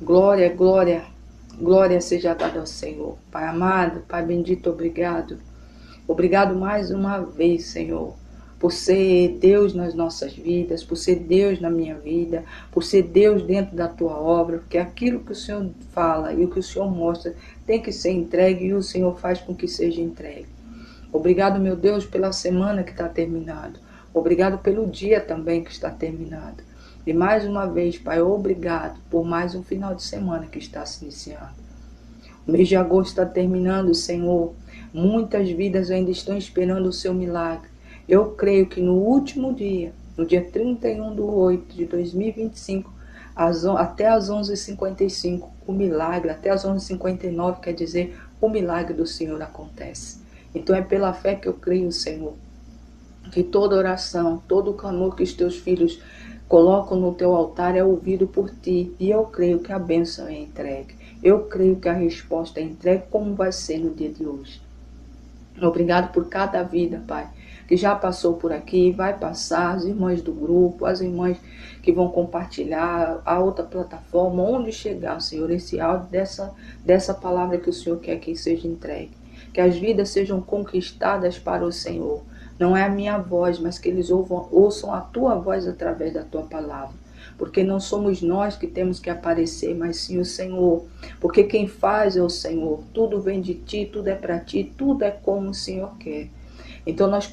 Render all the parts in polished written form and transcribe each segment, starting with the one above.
Glória, glória, glória seja dada ao Senhor. Pai amado, Pai bendito, obrigado. Obrigado mais uma vez, Senhor, por ser Deus nas nossas vidas, por ser Deus na minha vida, por ser Deus dentro da tua obra, porque aquilo que o Senhor fala e o que o Senhor mostra tem que ser entregue e o Senhor faz com que seja entregue. Obrigado, meu Deus, pela semana que está terminando. Obrigado pelo dia também que está terminado. E mais uma vez, Pai, obrigado por mais um final de semana que está se iniciando. O mês de agosto está terminando, Senhor. Muitas vidas ainda estão esperando o seu milagre. Eu creio que no último dia, no dia 31/8 de 2025, até as 11h55, o milagre, até as 11h59, quer dizer, o milagre do Senhor acontece. Então é pela fé que eu creio, Senhor, que toda oração, todo o clamor que os teus filhos colocam no teu altar é ouvido por ti. E eu creio que a bênção é entregue. Eu creio que a resposta é entregue, como vai ser no dia de hoje. Obrigado por cada vida, Pai, que já passou por aqui, vai passar, as irmãs do grupo, as irmãs que vão compartilhar a outra plataforma, onde chegar, Senhor, esse áudio dessa palavra que o Senhor quer que seja entregue. Que as vidas sejam conquistadas para o Senhor. Não é a minha voz, mas que eles ouçam a tua voz através da tua palavra. Porque não somos nós que temos que aparecer, mas sim o Senhor. Porque quem faz é o Senhor. Tudo vem de ti, tudo é para ti, tudo é como o Senhor quer. Então nós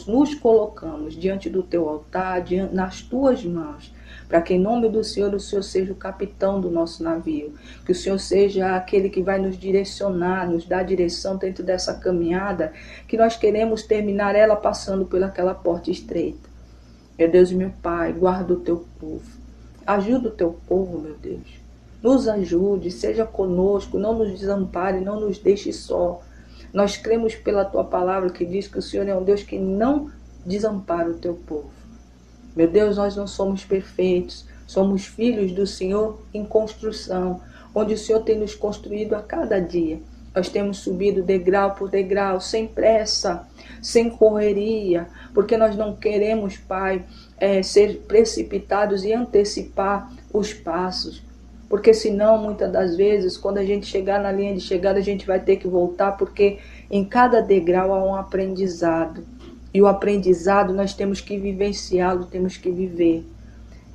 nos colocamos diante do teu altar, nas tuas mãos, para que em nome do Senhor, o Senhor seja o capitão do nosso navio, que o Senhor seja aquele que vai nos direcionar, nos dar direção dentro dessa caminhada, que nós queremos terminar ela passando pelaquela porta estreita. Meu Deus e meu Pai, guarda o teu povo, ajuda o teu povo, meu Deus, nos ajude, seja conosco, não nos desampare, não nos deixe só. Nós cremos pela tua palavra que diz que o Senhor é um Deus que não desampara o teu povo. Meu Deus, nós não somos perfeitos, somos filhos do Senhor em construção, onde o Senhor tem nos construído a cada dia. Nós temos subido degrau por degrau, sem pressa, sem correria, porque nós não queremos, Pai, ser precipitados e antecipar os passos. Porque senão, muitas das vezes, quando a gente chegar na linha de chegada, a gente vai ter que voltar, porque em cada degrau há um aprendizado. E o aprendizado nós temos que vivenciá-lo, temos que viver.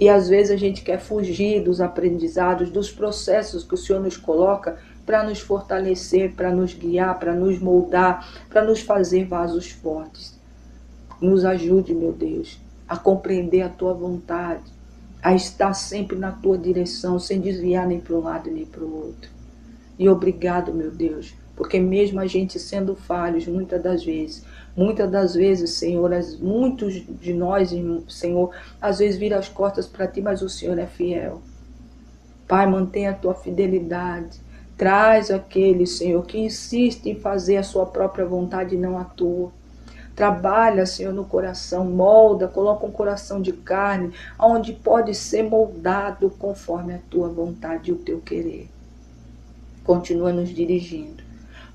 E às vezes a gente quer fugir dos aprendizados, dos processos que o Senhor nos coloca para nos fortalecer, para nos guiar, para nos moldar, para nos fazer vasos fortes. Nos ajude, meu Deus, a compreender a tua vontade, a estar sempre na tua direção, sem desviar nem para um lado nem para o outro. E obrigado, meu Deus, porque mesmo a gente sendo falhos, muitas das vezes, Senhor, muitos de nós, Senhor, às vezes viram as costas para ti, mas o Senhor é fiel. Pai, mantenha a tua fidelidade. Traz aquele, Senhor, que insiste em fazer a sua própria vontade e não a tua. Trabalha, Senhor, no coração, molda, coloca um coração de carne, onde pode ser moldado conforme a tua vontade e o teu querer. Continua nos dirigindo,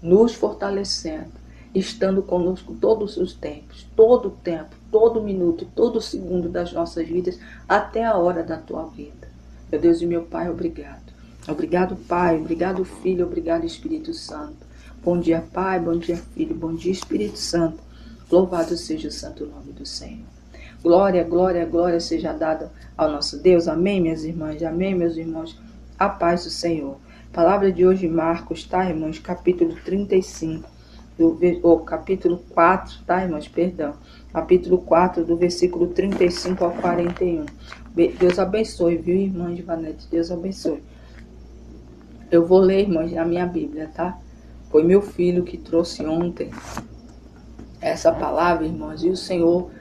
nos fortalecendo, estando conosco todos os tempos, todo o tempo, todo minuto, todo segundo das nossas vidas, até a hora da tua vida. Meu Deus e meu Pai, obrigado. Obrigado, Pai, obrigado, Filho, obrigado, Espírito Santo. Bom dia, Pai, bom dia, Filho, bom dia, Espírito Santo. Louvado seja o santo nome do Senhor. Glória, glória, glória seja dada ao nosso Deus. Amém, minhas irmãs, amém, meus irmãos. A paz do Senhor. Palavra de hoje, Marcos, tá, irmãos? Capítulo 35, capítulo 4, tá, irmãos? Perdão. Capítulo 4, do versículo 35 ao 41. Deus abençoe, viu, irmã Ivanete? Deus abençoe. Eu vou ler, irmãos, na minha Bíblia, tá? Foi meu filho que trouxe ontem essa palavra, irmãos, e o Senhor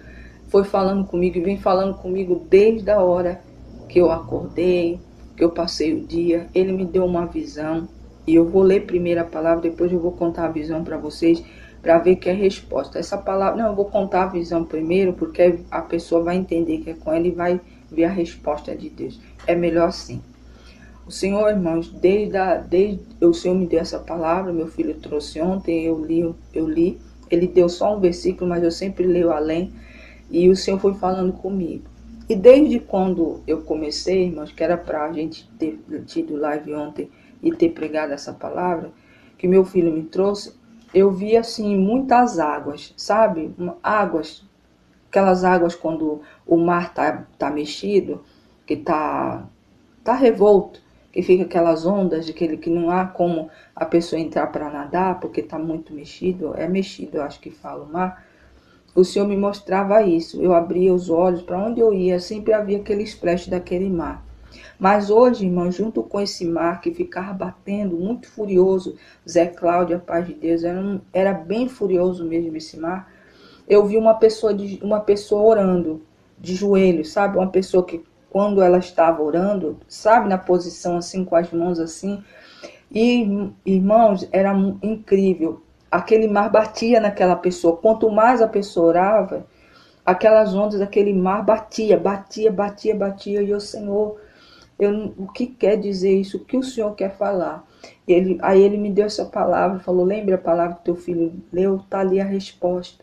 foi falando comigo e vem falando comigo desde a hora que eu acordei, que eu passei o dia. Ele me deu uma visão e eu vou ler primeiro a palavra, depois eu vou contar a visão para vocês, para ver que é resposta. Essa palavra, não, eu vou contar a visão primeiro, porque a pessoa vai entender que é com ela e vai ver a resposta de Deus. É melhor assim. O Senhor, irmãos, desde o Senhor me deu essa palavra, meu filho trouxe ontem, eu li. Ele deu só um versículo, mas eu sempre leio além. E o Senhor foi falando comigo. E desde quando eu comecei, irmãos, que era para a gente ter tido live ontem e ter pregado essa palavra, que meu filho me trouxe, eu vi assim muitas águas, sabe? Águas, aquelas águas quando o mar tá mexido, que tá revolto, que fica aquelas ondas de que não há como a pessoa entrar para nadar, porque tá muito mexido, é mexido, eu acho que fala o mar. O Senhor me mostrava isso. Eu abria os olhos, para onde eu ia, sempre havia aquele splash daquele mar. Mas hoje, irmão, junto com esse mar que ficava batendo, muito furioso, Zé Cláudio, a paz de Deus, era bem furioso mesmo esse mar. Eu vi uma pessoa orando de joelhos, sabe? Uma pessoa que, quando ela estava orando, sabe, na posição assim, com as mãos assim. E, irmãos, era incrível. Aquele mar batia naquela pessoa. Quanto mais a pessoa orava, aquelas ondas daquele mar batia. E o Senhor, o que quer dizer isso? O que o Senhor quer falar? Aí ele me deu essa palavra, falou, lembra a palavra que teu filho leu? Está ali a resposta.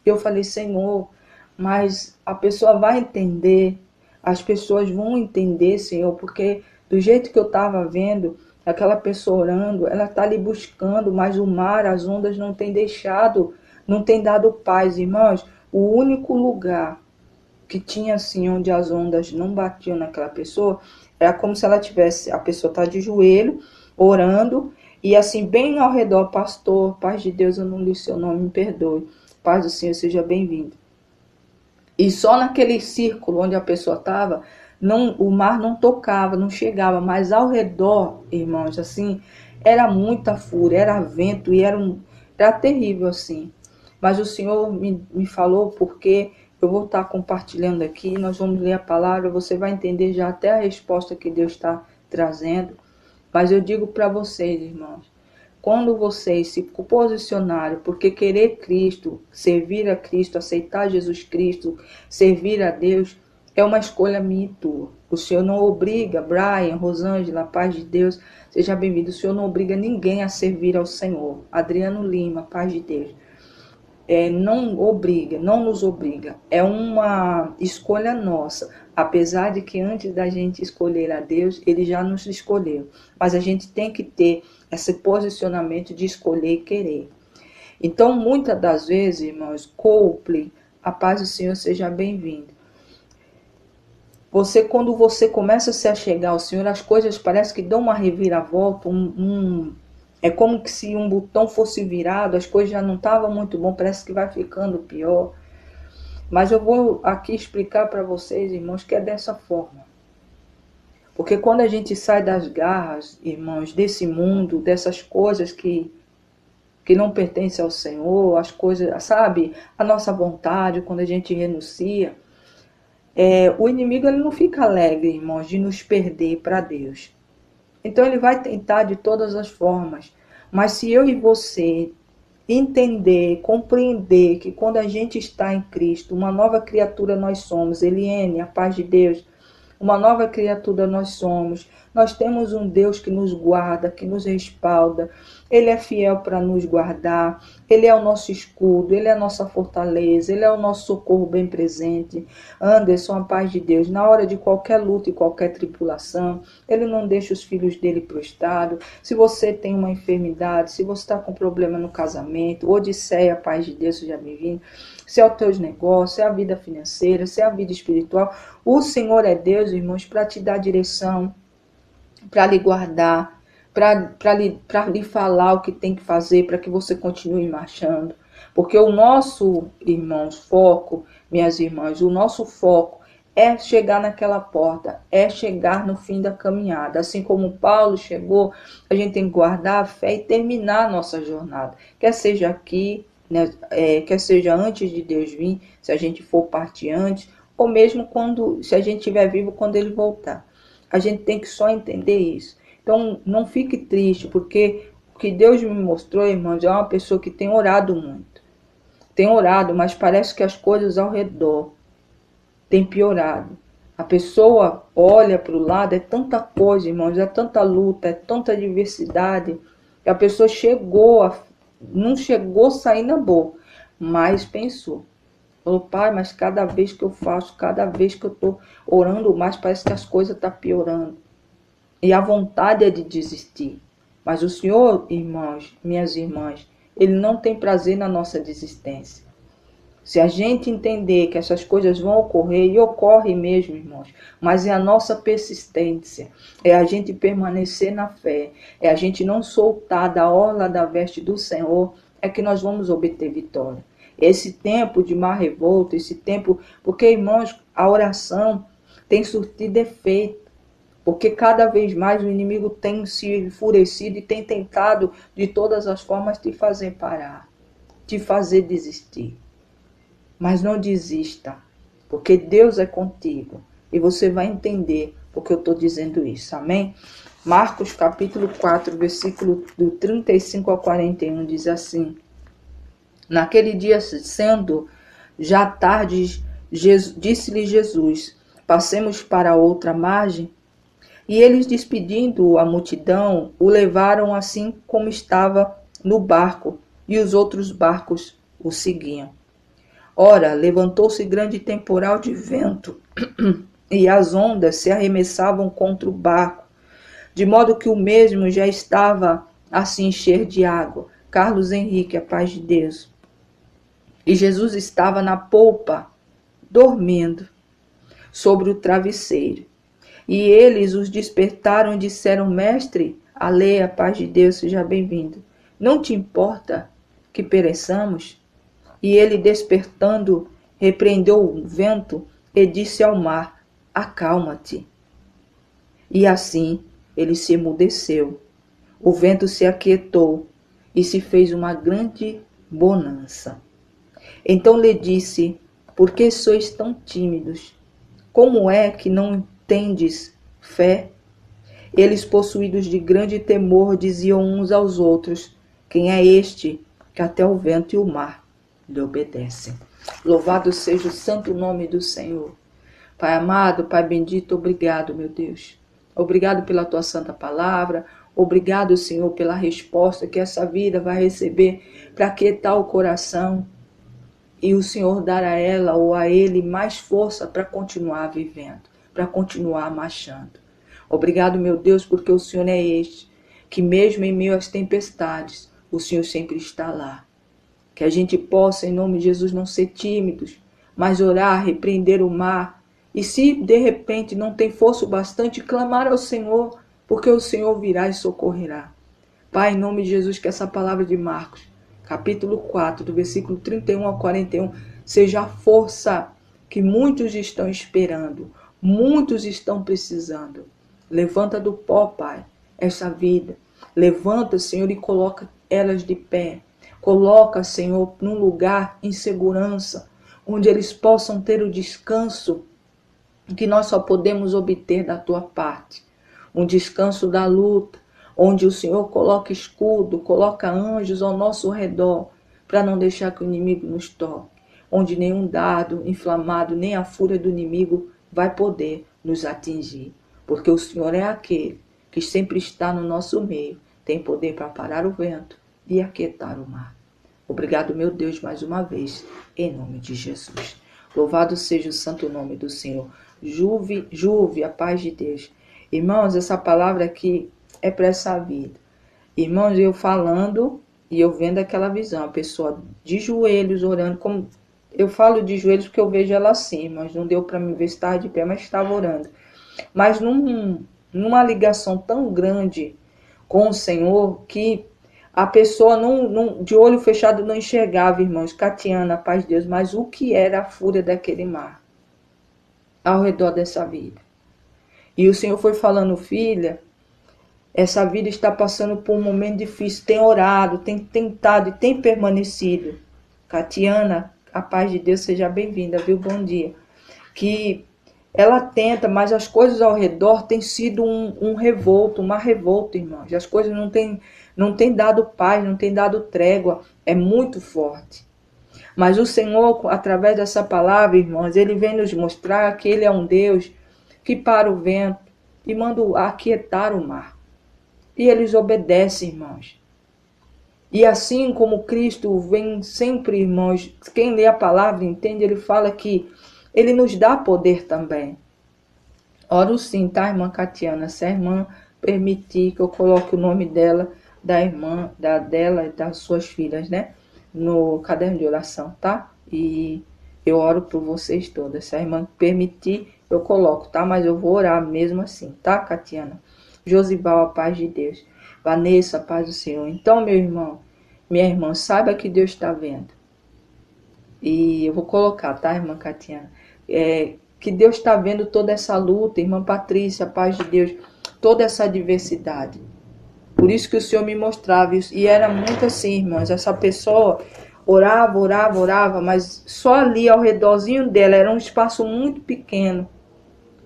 Eu falei, Senhor, mas a pessoa vai entender, as pessoas vão entender, Senhor, porque do jeito que eu estava vendo, aquela pessoa orando, ela está ali buscando, mas o mar, as ondas não tem deixado, não tem dado paz, irmãos. O único lugar que tinha assim, onde as ondas não batiam naquela pessoa, era como se ela tivesse, a pessoa está de joelho, orando, e assim, bem ao redor, pastor, paz de Deus, eu não li seu nome, me perdoe. Paz do Senhor, seja bem-vindo. E só naquele círculo onde a pessoa estava, o mar não tocava, não chegava, mas ao redor, irmãos, assim, era muita fúria, era vento e era terrível assim. Mas o Senhor me falou porque eu vou estar compartilhando aqui, nós vamos ler a palavra, você vai entender já até a resposta que Deus está trazendo. Mas eu digo para vocês, irmãos, quando vocês se posicionarem, porque querer Cristo, servir a Cristo, aceitar Jesus Cristo, servir a Deus, é uma escolha minha e tua. O Senhor não obriga, Brian, Rosângela, paz de Deus, seja bem-vindo. O Senhor não obriga ninguém a servir ao Senhor. Adriano Lima, paz de Deus. Não obriga, não nos obriga. É uma escolha nossa. Apesar de que antes da gente escolher a Deus, Ele já nos escolheu. Mas a gente tem que ter esse posicionamento de escolher e querer. Então, muitas das vezes, irmãos, Coldplay, a paz do Senhor seja bem-vindo. Quando você começa a se achegar ao Senhor, as coisas parecem que dão uma reviravolta, é como que se um botão fosse virado, as coisas já não estavam muito bom, parece que vai ficando pior. Mas eu vou aqui explicar para vocês, irmãos, que é dessa forma. Porque quando a gente sai das garras, irmãos, desse mundo, dessas coisas que não pertencem ao Senhor, as coisas, sabe, a nossa vontade, quando a gente renuncia, o inimigo ele não fica alegre, irmãos, de nos perder para Deus. Então ele vai tentar de todas as formas. Mas se eu e você entender, compreender que quando a gente está em Cristo, uma nova criatura nós somos, Eliane, a paz de Deus, uma nova criatura nós somos. Nós temos um Deus que nos guarda, que nos respalda. Ele é fiel para nos guardar. Ele é o nosso escudo, Ele é a nossa fortaleza, Ele é o nosso socorro bem presente. Anderson, a paz de Deus, na hora de qualquer luta e qualquer tribulação, Ele não deixa os filhos dele prostrados. Se você tem uma enfermidade, se você está com problema no casamento, Odisseia, a paz de Deus, seja bem-vindo. Se é os teus negócios, se é a vida financeira, se é a vida espiritual, o Senhor é Deus, irmãos, para te dar direção, para lhe guardar, para lhe falar o que tem que fazer para que você continue marchando. Porque o nosso, irmãos, foco, minhas irmãs, o nosso foco é chegar naquela porta, é chegar no fim da caminhada. Assim como Paulo chegou, a gente tem que guardar a fé e terminar a nossa jornada. Quer seja aqui, né, quer seja antes de Deus vir, se a gente for partir antes, ou mesmo se a gente estiver vivo quando Ele voltar. A gente tem que só entender isso. Então, não fique triste, porque o que Deus me mostrou, irmãos, é uma pessoa que tem orado muito. Tem orado, mas parece que as coisas ao redor têm piorado. A pessoa olha para o lado, é tanta coisa, irmãos, é tanta luta, é tanta diversidade, que a pessoa não chegou a sair na boa, mas pensou. Falou, pai, mas cada vez que eu faço, cada vez que eu estou orando mais, parece que as coisas estão piorando. E a vontade é de desistir. Mas o Senhor, irmãos, minhas irmãs, Ele não tem prazer na nossa desistência. Se a gente entender que essas coisas vão ocorrer, e ocorrem mesmo, irmãos, mas é a nossa persistência, é a gente permanecer na fé, é a gente não soltar da orla da veste do Senhor, é que nós vamos obter vitória. Esse tempo de mar revolto, esse tempo, porque, irmãos, a oração tem surtido efeito, porque cada vez mais o inimigo tem se enfurecido e tem tentado de todas as formas te fazer parar, te fazer desistir. Mas não desista, porque Deus é contigo. E você vai entender porque eu estou dizendo isso. Amém? Marcos capítulo 4, versículo do 35 ao 41 diz assim. Naquele dia, sendo já tarde, disse-lhe Jesus, passemos para outra margem. E eles, despedindo a multidão, o levaram assim como estava no barco, e os outros barcos o seguiam. Ora, levantou-se grande temporal de vento, e as ondas se arremessavam contra o barco, de modo que o mesmo já estava a se encher de água. Carlos Henrique, a paz de Deus. E Jesus estava na polpa, dormindo, sobre o travesseiro. E eles os despertaram e disseram, mestre, a lei, a paz de Deus, seja bem-vindo. Não te importa que pereçamos? E ele, despertando, repreendeu o vento e disse ao mar, acalma-te. E assim ele se emudeceu. O vento se aquietou e se fez uma grande bonança. Então lhe disse, por que sois tão tímidos? Como é que não tendes fé? Eles, possuídos de grande temor, diziam uns aos outros, quem é este que até o vento e o mar lhe obedecem? Louvado seja o santo nome do Senhor. Pai amado, Pai bendito, obrigado, meu Deus. Obrigado pela tua santa palavra. Obrigado, Senhor, pela resposta que essa vida vai receber para aquietar o coração e o Senhor dar a ela ou a ele mais força para continuar vivendo, para continuar marchando. Obrigado, meu Deus, porque o Senhor é este, que mesmo em meio às tempestades, o Senhor sempre está lá. Que a gente possa, em nome de Jesus, não ser tímidos, mas orar, repreender o mar. E se de repente não tem força o bastante, clamar ao Senhor, porque o Senhor virá e socorrerá. Pai, em nome de Jesus, que essa palavra de Marcos, capítulo 4, do versículo 31 ao 41, seja a força que muitos estão esperando, muitos estão precisando. Levanta do pó, Pai, essa vida. Levanta, Senhor, e coloca elas de pé. Coloca, Senhor, num lugar em segurança, onde eles possam ter o descanso que nós só podemos obter da tua parte. Um descanso da luta, onde o Senhor coloca escudo, coloca anjos ao nosso redor, para não deixar que o inimigo nos toque. Onde nenhum dardo inflamado, nem a fúria do inimigo vai poder nos atingir. Porque o Senhor é aquele que sempre está no nosso meio, tem poder para parar o vento e aquietar o mar. Obrigado, meu Deus, mais uma vez, em nome de Jesus. Louvado seja o santo nome do Senhor. Juve, a paz de Deus. Irmãos, essa palavra aqui é para essa vida. Irmãos, eu falando e eu vendo aquela visão, a pessoa de joelhos orando, como eu falo de joelhos porque eu vejo ela assim, mas não deu para me ver se estava de pé, mas estava orando. Mas numa ligação tão grande com o Senhor que a pessoa de olho fechado não enxergava, irmãos, Catiana, a paz de Deus, mas o que era a fúria daquele mar ao redor dessa vida. E o Senhor foi falando, filha, essa vida está passando por um momento difícil, tem orado, tem tentado e tem permanecido. Catiana, a paz de Deus, seja bem-vinda, viu? Bom dia. Que ela tenta, mas as coisas ao redor têm sido uma revolta, irmãos. As coisas não têm dado paz, não têm dado trégua. É muito forte. Mas o Senhor, através dessa palavra, irmãos, Ele vem nos mostrar que Ele é um Deus que para o vento e manda aquietar o mar. E eles obedecem, irmãos. E assim como Cristo vem sempre, irmãos, quem lê a palavra entende, ele fala que ele nos dá poder também. Oro sim, tá, irmã Catiana? Se a irmã permitir que eu coloque o nome dela, da irmã, dela e das suas filhas, né? No caderno de oração, tá? E eu oro por vocês todas. Se a irmã permitir, eu coloco, tá? Mas eu vou orar mesmo assim, tá, Catiana? Josival, a paz de Deus. Vanessa, a paz do Senhor. Então, meu irmão, minha irmã, saiba que Deus está vendo. E eu vou colocar, tá, irmã Catiana? Que Deus está vendo toda essa luta, irmã Patrícia, a paz de Deus, toda essa diversidade. Por isso que o Senhor me mostrava isso. E era muito assim, irmãos, essa pessoa orava, mas só ali ao redorzinho dela, era um espaço muito pequeno,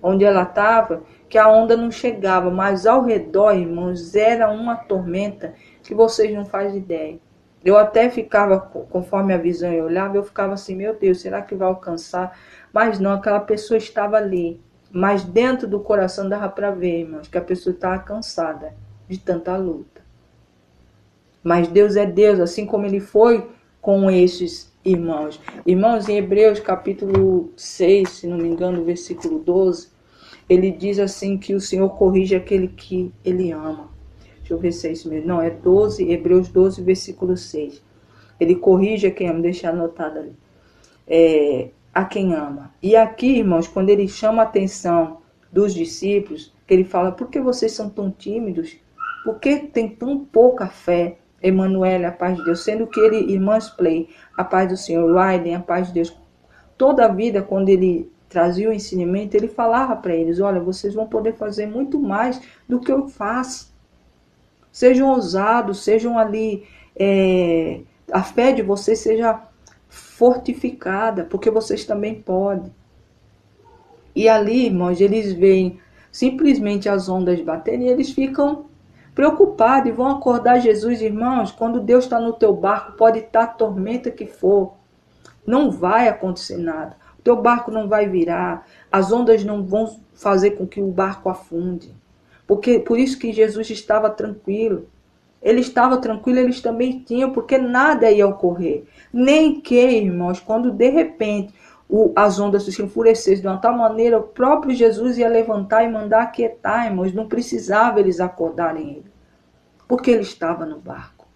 onde ela estava, que a onda não chegava, mas ao redor, irmãos, era uma tormenta que vocês não fazem ideia. Eu até ficava, conforme a visão eu olhava, eu ficava assim, meu Deus, será que vai alcançar? Mas não, aquela pessoa estava ali. Mas dentro do coração dava para ver, irmãos, que a pessoa estava cansada de tanta luta. Mas Deus é Deus, assim como Ele foi com esses irmãos. Irmãos, em Hebreus capítulo 6, se não me engano, versículo 12, ele diz assim que o Senhor corrige aquele que Ele ama. Deixa eu ver se é isso mesmo. Não, é 12, Hebreus 12, versículo 6. Ele corrige a quem ama, deixa anotado ali. A quem ama. E aqui, irmãos, quando ele chama a atenção dos discípulos, que ele fala, por que vocês são tão tímidos? Por que tem tão pouca fé? Emanuele, a paz de Deus. Sendo que ele, irmãs Play, a paz do Senhor, Raiden, a paz de Deus. Toda a vida, quando ele trazia o ensinamento, ele falava para eles, olha, vocês vão poder fazer muito mais do que eu faço. Sejam ousados, sejam ali, a fé de vocês seja fortificada, porque vocês também podem. E ali, irmãos, eles veem simplesmente as ondas batendo e eles ficam preocupados e vão acordar Jesus, irmãos, quando Deus está no teu barco, pode estar a tormenta que for, não vai acontecer nada. O teu barco não vai virar, as ondas não vão fazer com que o barco afunde. Por isso que Jesus estava tranquilo. Ele estava tranquilo, eles também tinham, porque nada ia ocorrer. Nem que, irmãos, quando de repente as ondas se enfurecessem de uma tal maneira, o próprio Jesus ia levantar e mandar aquietar, irmãos. Não precisava eles acordarem ele, porque ele estava no barco.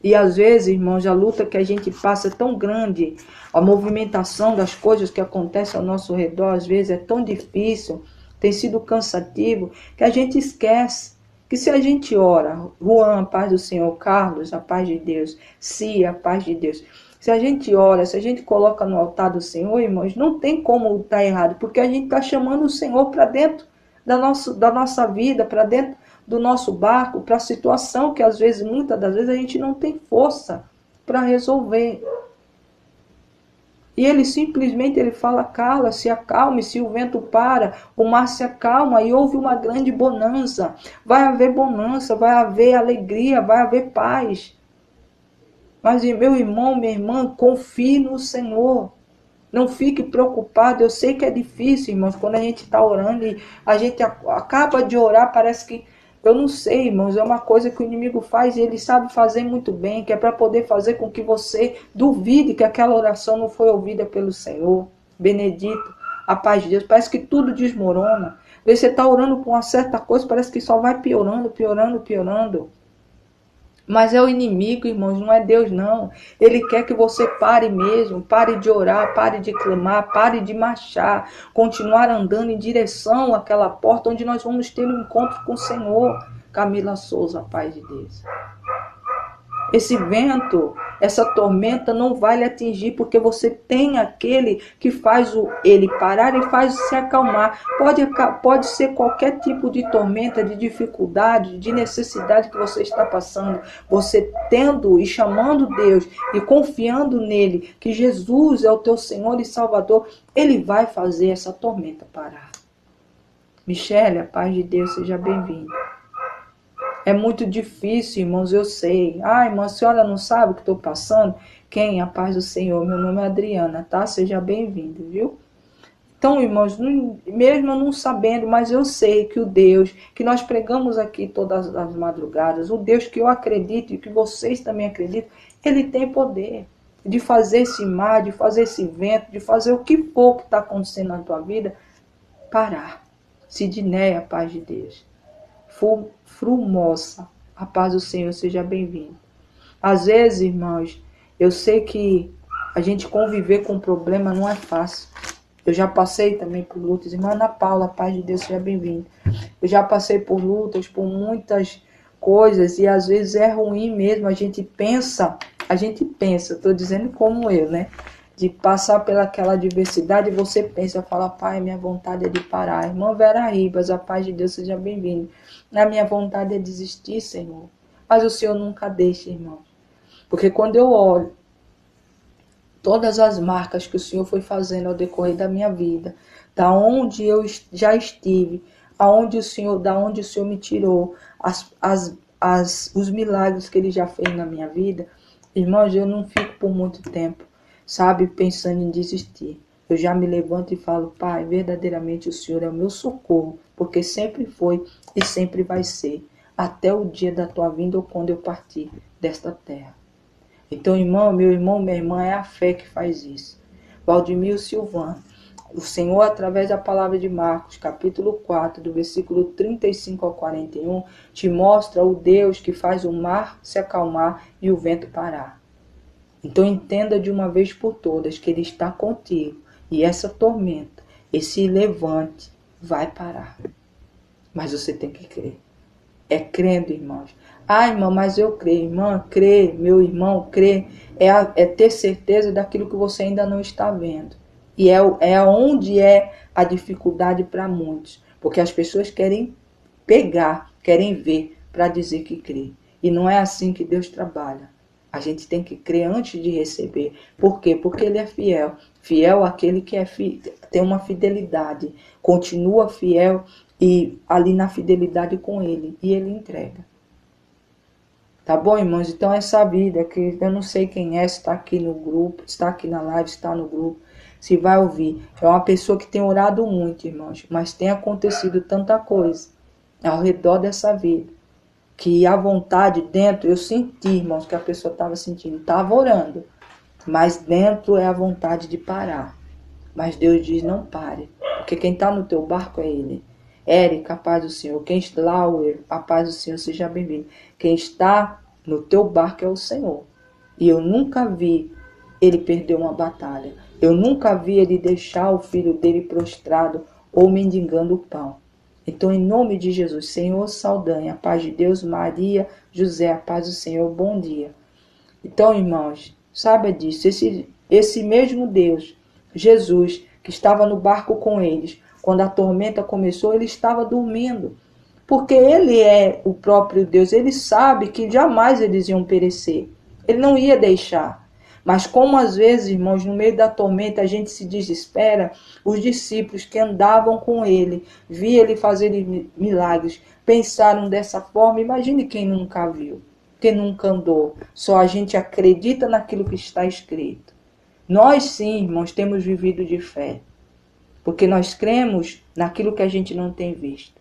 E às vezes, irmãos, a luta que a gente passa é tão grande, a movimentação das coisas que acontecem ao nosso redor, às vezes é tão difícil, tem sido cansativo, que a gente esquece que se a gente ora, Juan, a paz do Senhor, Carlos, a paz de Deus, Cia, a paz de Deus, se a gente ora, se a gente coloca no altar do Senhor, irmãos, não tem como estar errado, porque a gente está chamando o Senhor para dentro da nossa vida, para dentro do nosso barco, para a situação que às vezes, muitas das vezes, a gente não tem força para resolver. E ele simplesmente fala, cala-se, acalme-se, o vento para, o mar se acalma e houve uma grande bonança. Vai haver bonança, vai haver alegria, vai haver paz. Mas meu irmão, minha irmã, confie no Senhor. Não fique preocupado. Eu sei que é difícil, irmãos, quando a gente está orando e a gente acaba de orar, parece que, eu não sei, irmãos, é uma coisa que o inimigo faz e ele sabe fazer muito bem, que é para poder fazer com que você duvide que aquela oração não foi ouvida pelo Senhor. Benedito, a paz de Deus. Parece que tudo desmorona. Você está orando por uma certa coisa, parece que só vai piorando, piorando, piorando. Mas é o inimigo, irmãos, não é Deus não. Ele quer que você pare mesmo, pare de orar, pare de clamar, pare de marchar, continuar andando em direção àquela porta onde nós vamos ter um encontro com o Senhor. Camila Souza, paz de Deus. Esse vento, essa tormenta não vai lhe atingir, porque você tem aquele que faz ele parar e faz se acalmar. Pode ser qualquer tipo de tormenta, de dificuldade, de necessidade que você está passando. Você tendo e chamando Deus e confiando nele, que Jesus é o teu Senhor e Salvador, ele vai fazer essa tormenta parar. Michele, a paz de Deus, seja bem-vinda. É muito difícil, irmãos, eu sei. Ah, irmã, a senhora não sabe o que estou passando? Quem? A paz do Senhor. Meu nome é Adriana, tá? Seja bem-vindo, viu? Então, irmãos, mesmo eu não sabendo, mas eu sei que o Deus que nós pregamos aqui todas as madrugadas, o Deus que eu acredito e que vocês também acreditam, Ele tem poder de fazer esse mar, de fazer esse vento, de fazer o que for que está acontecendo na tua vida, parar. Sidneia, a paz de Deus. Frumosa, a paz do Senhor, seja bem-vindo. Às vezes, irmãos, eu sei que a gente conviver com problema não é fácil. Eu já passei também por lutas. Irmã Ana Paula, a paz de Deus, seja bem-vinda. Eu já passei por lutas, por muitas coisas, e às vezes é ruim mesmo. A gente pensa, estou dizendo como eu, né? De passar pelaquela adversidade, você pensa, fala, pai, minha vontade é de parar. Irmã Vera Ribas, a paz de Deus, seja bem-vinda. A minha vontade é desistir, Senhor. Mas o Senhor nunca deixa, irmão. Porque quando eu olho todas as marcas que o Senhor foi fazendo ao decorrer da minha vida, da onde eu já estive, da onde o Senhor me tirou, os milagres que Ele já fez na minha vida, irmãos, eu não fico por muito tempo, sabe, pensando em desistir. Eu já me levanto e falo, Pai, verdadeiramente o Senhor é o meu socorro, porque sempre foi e sempre vai ser, até o dia da tua vinda ou quando eu partir desta terra. Então, irmão, minha irmã, é a fé que faz isso. Valdemir Silvano, o Senhor, através da palavra de Marcos, capítulo 4, do versículo 35 ao 41, te mostra o Deus que faz o mar se acalmar e o vento parar. Então, entenda de uma vez por todas que Ele está contigo. E essa tormenta, esse levante, vai parar. Mas você tem que crer. É crendo, irmãos. Ah, irmã, mas eu creio. Irmã, crê. Meu irmão, crê. É ter certeza daquilo que você ainda não está vendo. E é onde é a dificuldade para muitos. Porque as pessoas querem pegar, querem ver para dizer que crê. E não é assim que Deus trabalha. A gente tem que crer antes de receber. Por quê? Porque Ele é fiel. Fiel àquele que tem uma fidelidade. Continua fiel e ali na fidelidade com Ele. E Ele entrega. Tá bom, irmãos? Então essa vida, que eu não sei quem é, se está aqui no grupo, se está aqui na live, se está no grupo, se vai ouvir. É uma pessoa que tem orado muito, irmãos. Mas tem acontecido tanta coisa ao redor dessa vida. Que a vontade dentro, eu senti, irmãos, que a pessoa estava sentindo. Estava orando. Mas dentro é a vontade de parar. Mas Deus diz, não pare. Porque quem está no teu barco é Ele. Érica, a paz do Senhor. Quem está lá, a paz do Senhor, seja bem-vindo. Quem está no teu barco é o Senhor. E eu nunca vi Ele perder uma batalha. Eu nunca vi Ele deixar o filho dele prostrado ou mendigando o pão. Então, em nome de Jesus, Senhor Saldanha, a paz de Deus, Maria, José, a paz do Senhor, bom dia. Então, irmãos, saiba disso, esse mesmo Deus, Jesus, que estava no barco com eles, quando a tormenta começou, ele estava dormindo. Porque Ele é o próprio Deus, Ele sabe que jamais eles iam perecer. Ele não ia deixar. Mas como às vezes, irmãos, no meio da tormenta a gente se desespera, os discípulos que andavam com Ele, viam Ele fazer milagres, pensaram dessa forma. Imagine quem nunca viu, quem nunca andou. Só a gente acredita naquilo que está escrito. Nós sim, irmãos, temos vivido de fé. Porque nós cremos naquilo que a gente não tem visto.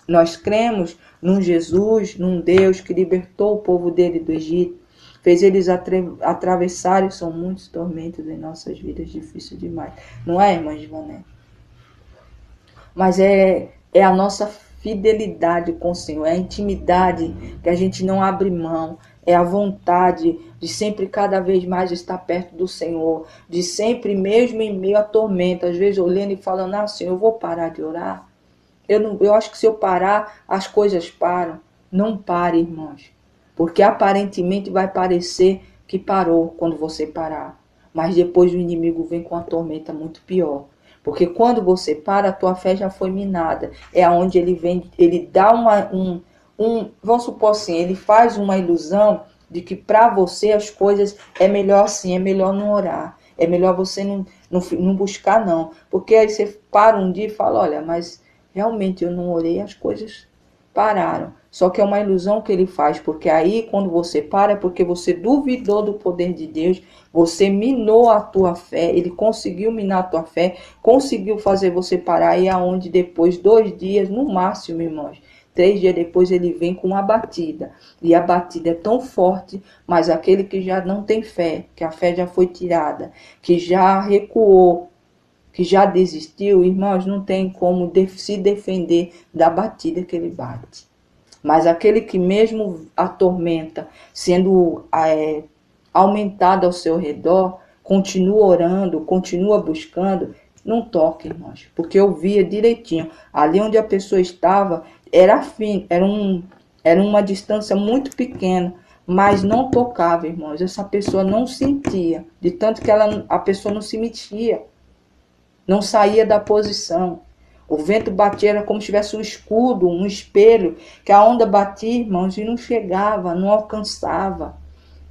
Nós cremos num Jesus, num Deus que libertou o povo dele do Egito, fez eles atravessarem, são muitos tormentos em nossas vidas, difícil demais. Não é, irmã Givané? Mas é a nossa fidelidade com o Senhor, é a intimidade que a gente não abre mão, é a vontade de sempre cada vez mais estar perto do Senhor, de sempre mesmo em meio à tormenta, às vezes olhando e falando, Senhor, eu vou parar de orar? Eu acho que se eu parar, as coisas param. Não pare, irmãos. Porque aparentemente vai parecer que parou quando você parar. Mas depois o inimigo vem com a tormenta muito pior. Porque quando você para, a tua fé já foi minada. É onde ele vem, ele dá vamos supor assim, ele faz uma ilusão de que para você as coisas é melhor assim, é melhor não orar. É melhor você não buscar não. Porque aí você para um dia e fala, olha, mas realmente eu não orei, as coisas pararam. Só que é uma ilusão que ele faz, porque aí quando você para é porque você duvidou do poder de Deus, você minou a tua fé, ele conseguiu minar a tua fé, conseguiu fazer você parar, e aonde depois, 2 dias, no máximo, irmãos, 3 dias depois ele vem com uma batida, e a batida é tão forte, mas aquele que já não tem fé, que a fé já foi tirada, que já recuou, que já desistiu, irmãos, não tem como se defender da batida que ele bate. Mas aquele que mesmo a tormenta sendo aumentada ao seu redor, continua orando, continua buscando, não toque, irmãos. Porque eu via direitinho. Ali onde a pessoa estava, era fim, era uma distância muito pequena, mas não tocava, irmãos. Essa pessoa não sentia, de tanto que a pessoa não se mexia, não saía da posição. O vento batia, era como se tivesse um escudo, um espelho, que a onda batia, irmãos, e não chegava, não alcançava.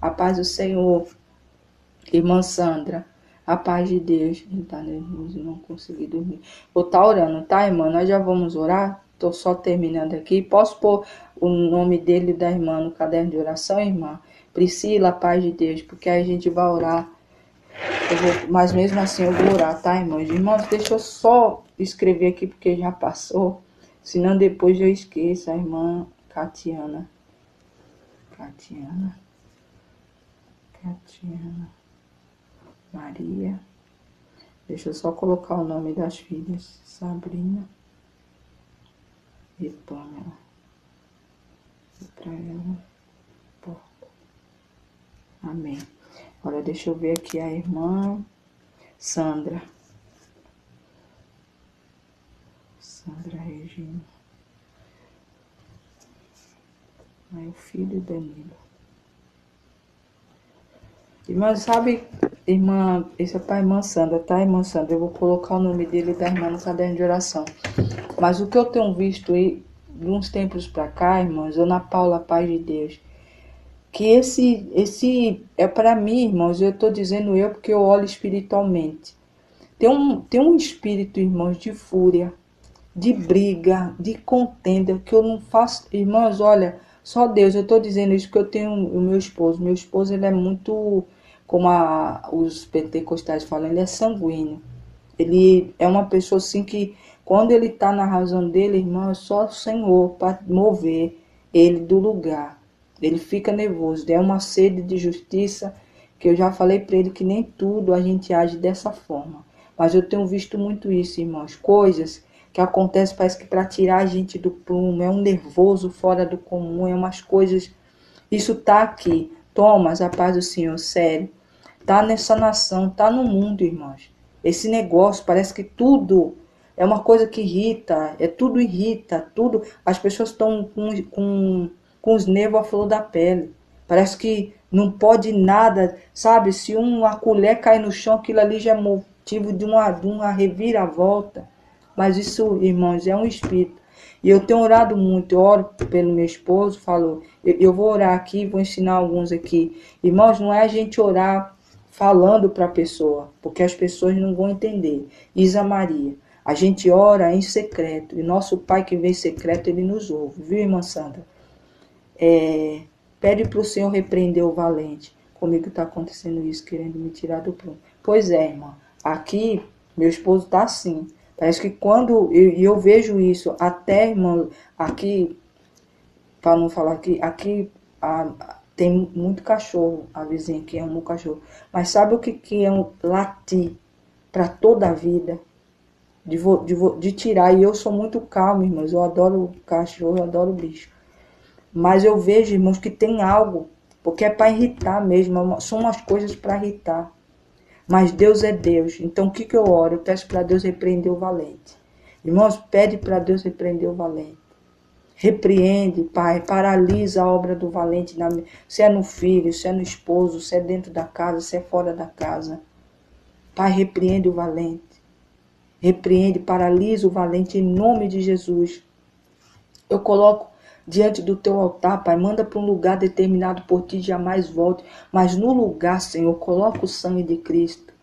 A paz do Senhor, irmã Sandra, a paz de Deus. Tá nervoso, não consegui dormir. Vou estar orando, tá, irmã? Nós já vamos orar? Estou só terminando aqui. Posso pôr o nome dele e da irmã no caderno de oração, irmã? Priscila, a paz de Deus, porque aí a gente vai orar. Mas mesmo assim eu vou orar, tá, irmãos? Irmãos, deixa eu só escrever aqui porque já passou, senão depois eu esqueço. A irmã Catiana, Maria. Deixa eu só colocar o nome das filhas. Sabrina e Pamela. E pra ela, porta. Amém. Agora deixa eu ver aqui a irmã Sandra. Sandra Regina. Aí o filho Danilo. Irmã, sabe, irmã, esse é para a irmã Sandra, tá, irmã Sandra? Eu vou colocar o nome dele e da irmã no caderno de oração. Mas o que eu tenho visto aí, de uns tempos para cá, irmãos, Ana Paula, paz de Deus, que esse é para mim, irmãos, eu estou dizendo eu porque eu olho espiritualmente. Tem um espírito, irmãos, de fúria, de briga, de contenda, que eu não faço. Irmãos, olha, só Deus, eu estou dizendo isso porque eu tenho o meu esposo. Meu esposo, ele é muito, como os pentecostais falam, ele é sanguíneo. Ele é uma pessoa assim que, quando ele está na razão dele, irmão, é só o Senhor para mover ele do lugar. Ele fica nervoso, é uma sede de justiça, que eu já falei para ele que nem tudo a gente age dessa forma. Mas eu tenho visto muito isso, irmãos, coisas que acontecem, parece que para tirar a gente do prumo, é um nervoso fora do comum, é umas coisas. Isso tá aqui, Thomas, a paz do Senhor, sério, tá nessa nação, tá no mundo, irmãos. Esse negócio, parece que tudo é uma coisa que irrita, tudo irrita, tudo. As pessoas estão com os nervos à flor da pele. Parece que não pode nada, sabe? Se uma colher cai no chão, aquilo ali já é motivo de uma reviravolta. Mas isso, irmãos, é um espírito. E eu tenho orado muito, eu oro pelo meu esposo, falou, eu vou orar aqui, vou ensinar alguns aqui. Irmãos, não é a gente orar falando para a pessoa, porque as pessoas não vão entender. Isa Maria, a gente ora em secreto, e nosso Pai que vem em secreto, ele nos ouve, viu, irmã Sandra? Pede para o Senhor repreender o valente. Comigo está acontecendo isso, querendo me tirar do prumo. Pois é, irmã, aqui meu esposo está assim. Parece que quando eu vejo isso, até, irmão, aqui, para não falar aqui tem muito cachorro, a vizinha aqui ama um cachorro. Mas sabe o que é um latir para toda a vida? De tirar, e eu sou muito calmo, irmãos, eu adoro cachorro, eu adoro bicho. Mas eu vejo, irmãos, que tem algo, porque é para irritar mesmo, são umas coisas para irritar. Mas Deus é Deus. Então o que eu oro? Eu peço para Deus repreender o valente. Irmãos, pede para Deus repreender o valente. Repreende, Pai, paralisa a obra do valente. Se é no filho, se é no esposo, se é dentro da casa, se é fora da casa. Pai, repreende o valente. Repreende, paralisa o valente em nome de Jesus. Eu coloco diante do teu altar, Pai, manda para um lugar determinado por ti, jamais volte. Mas no lugar, Senhor, coloca o sangue de Cristo.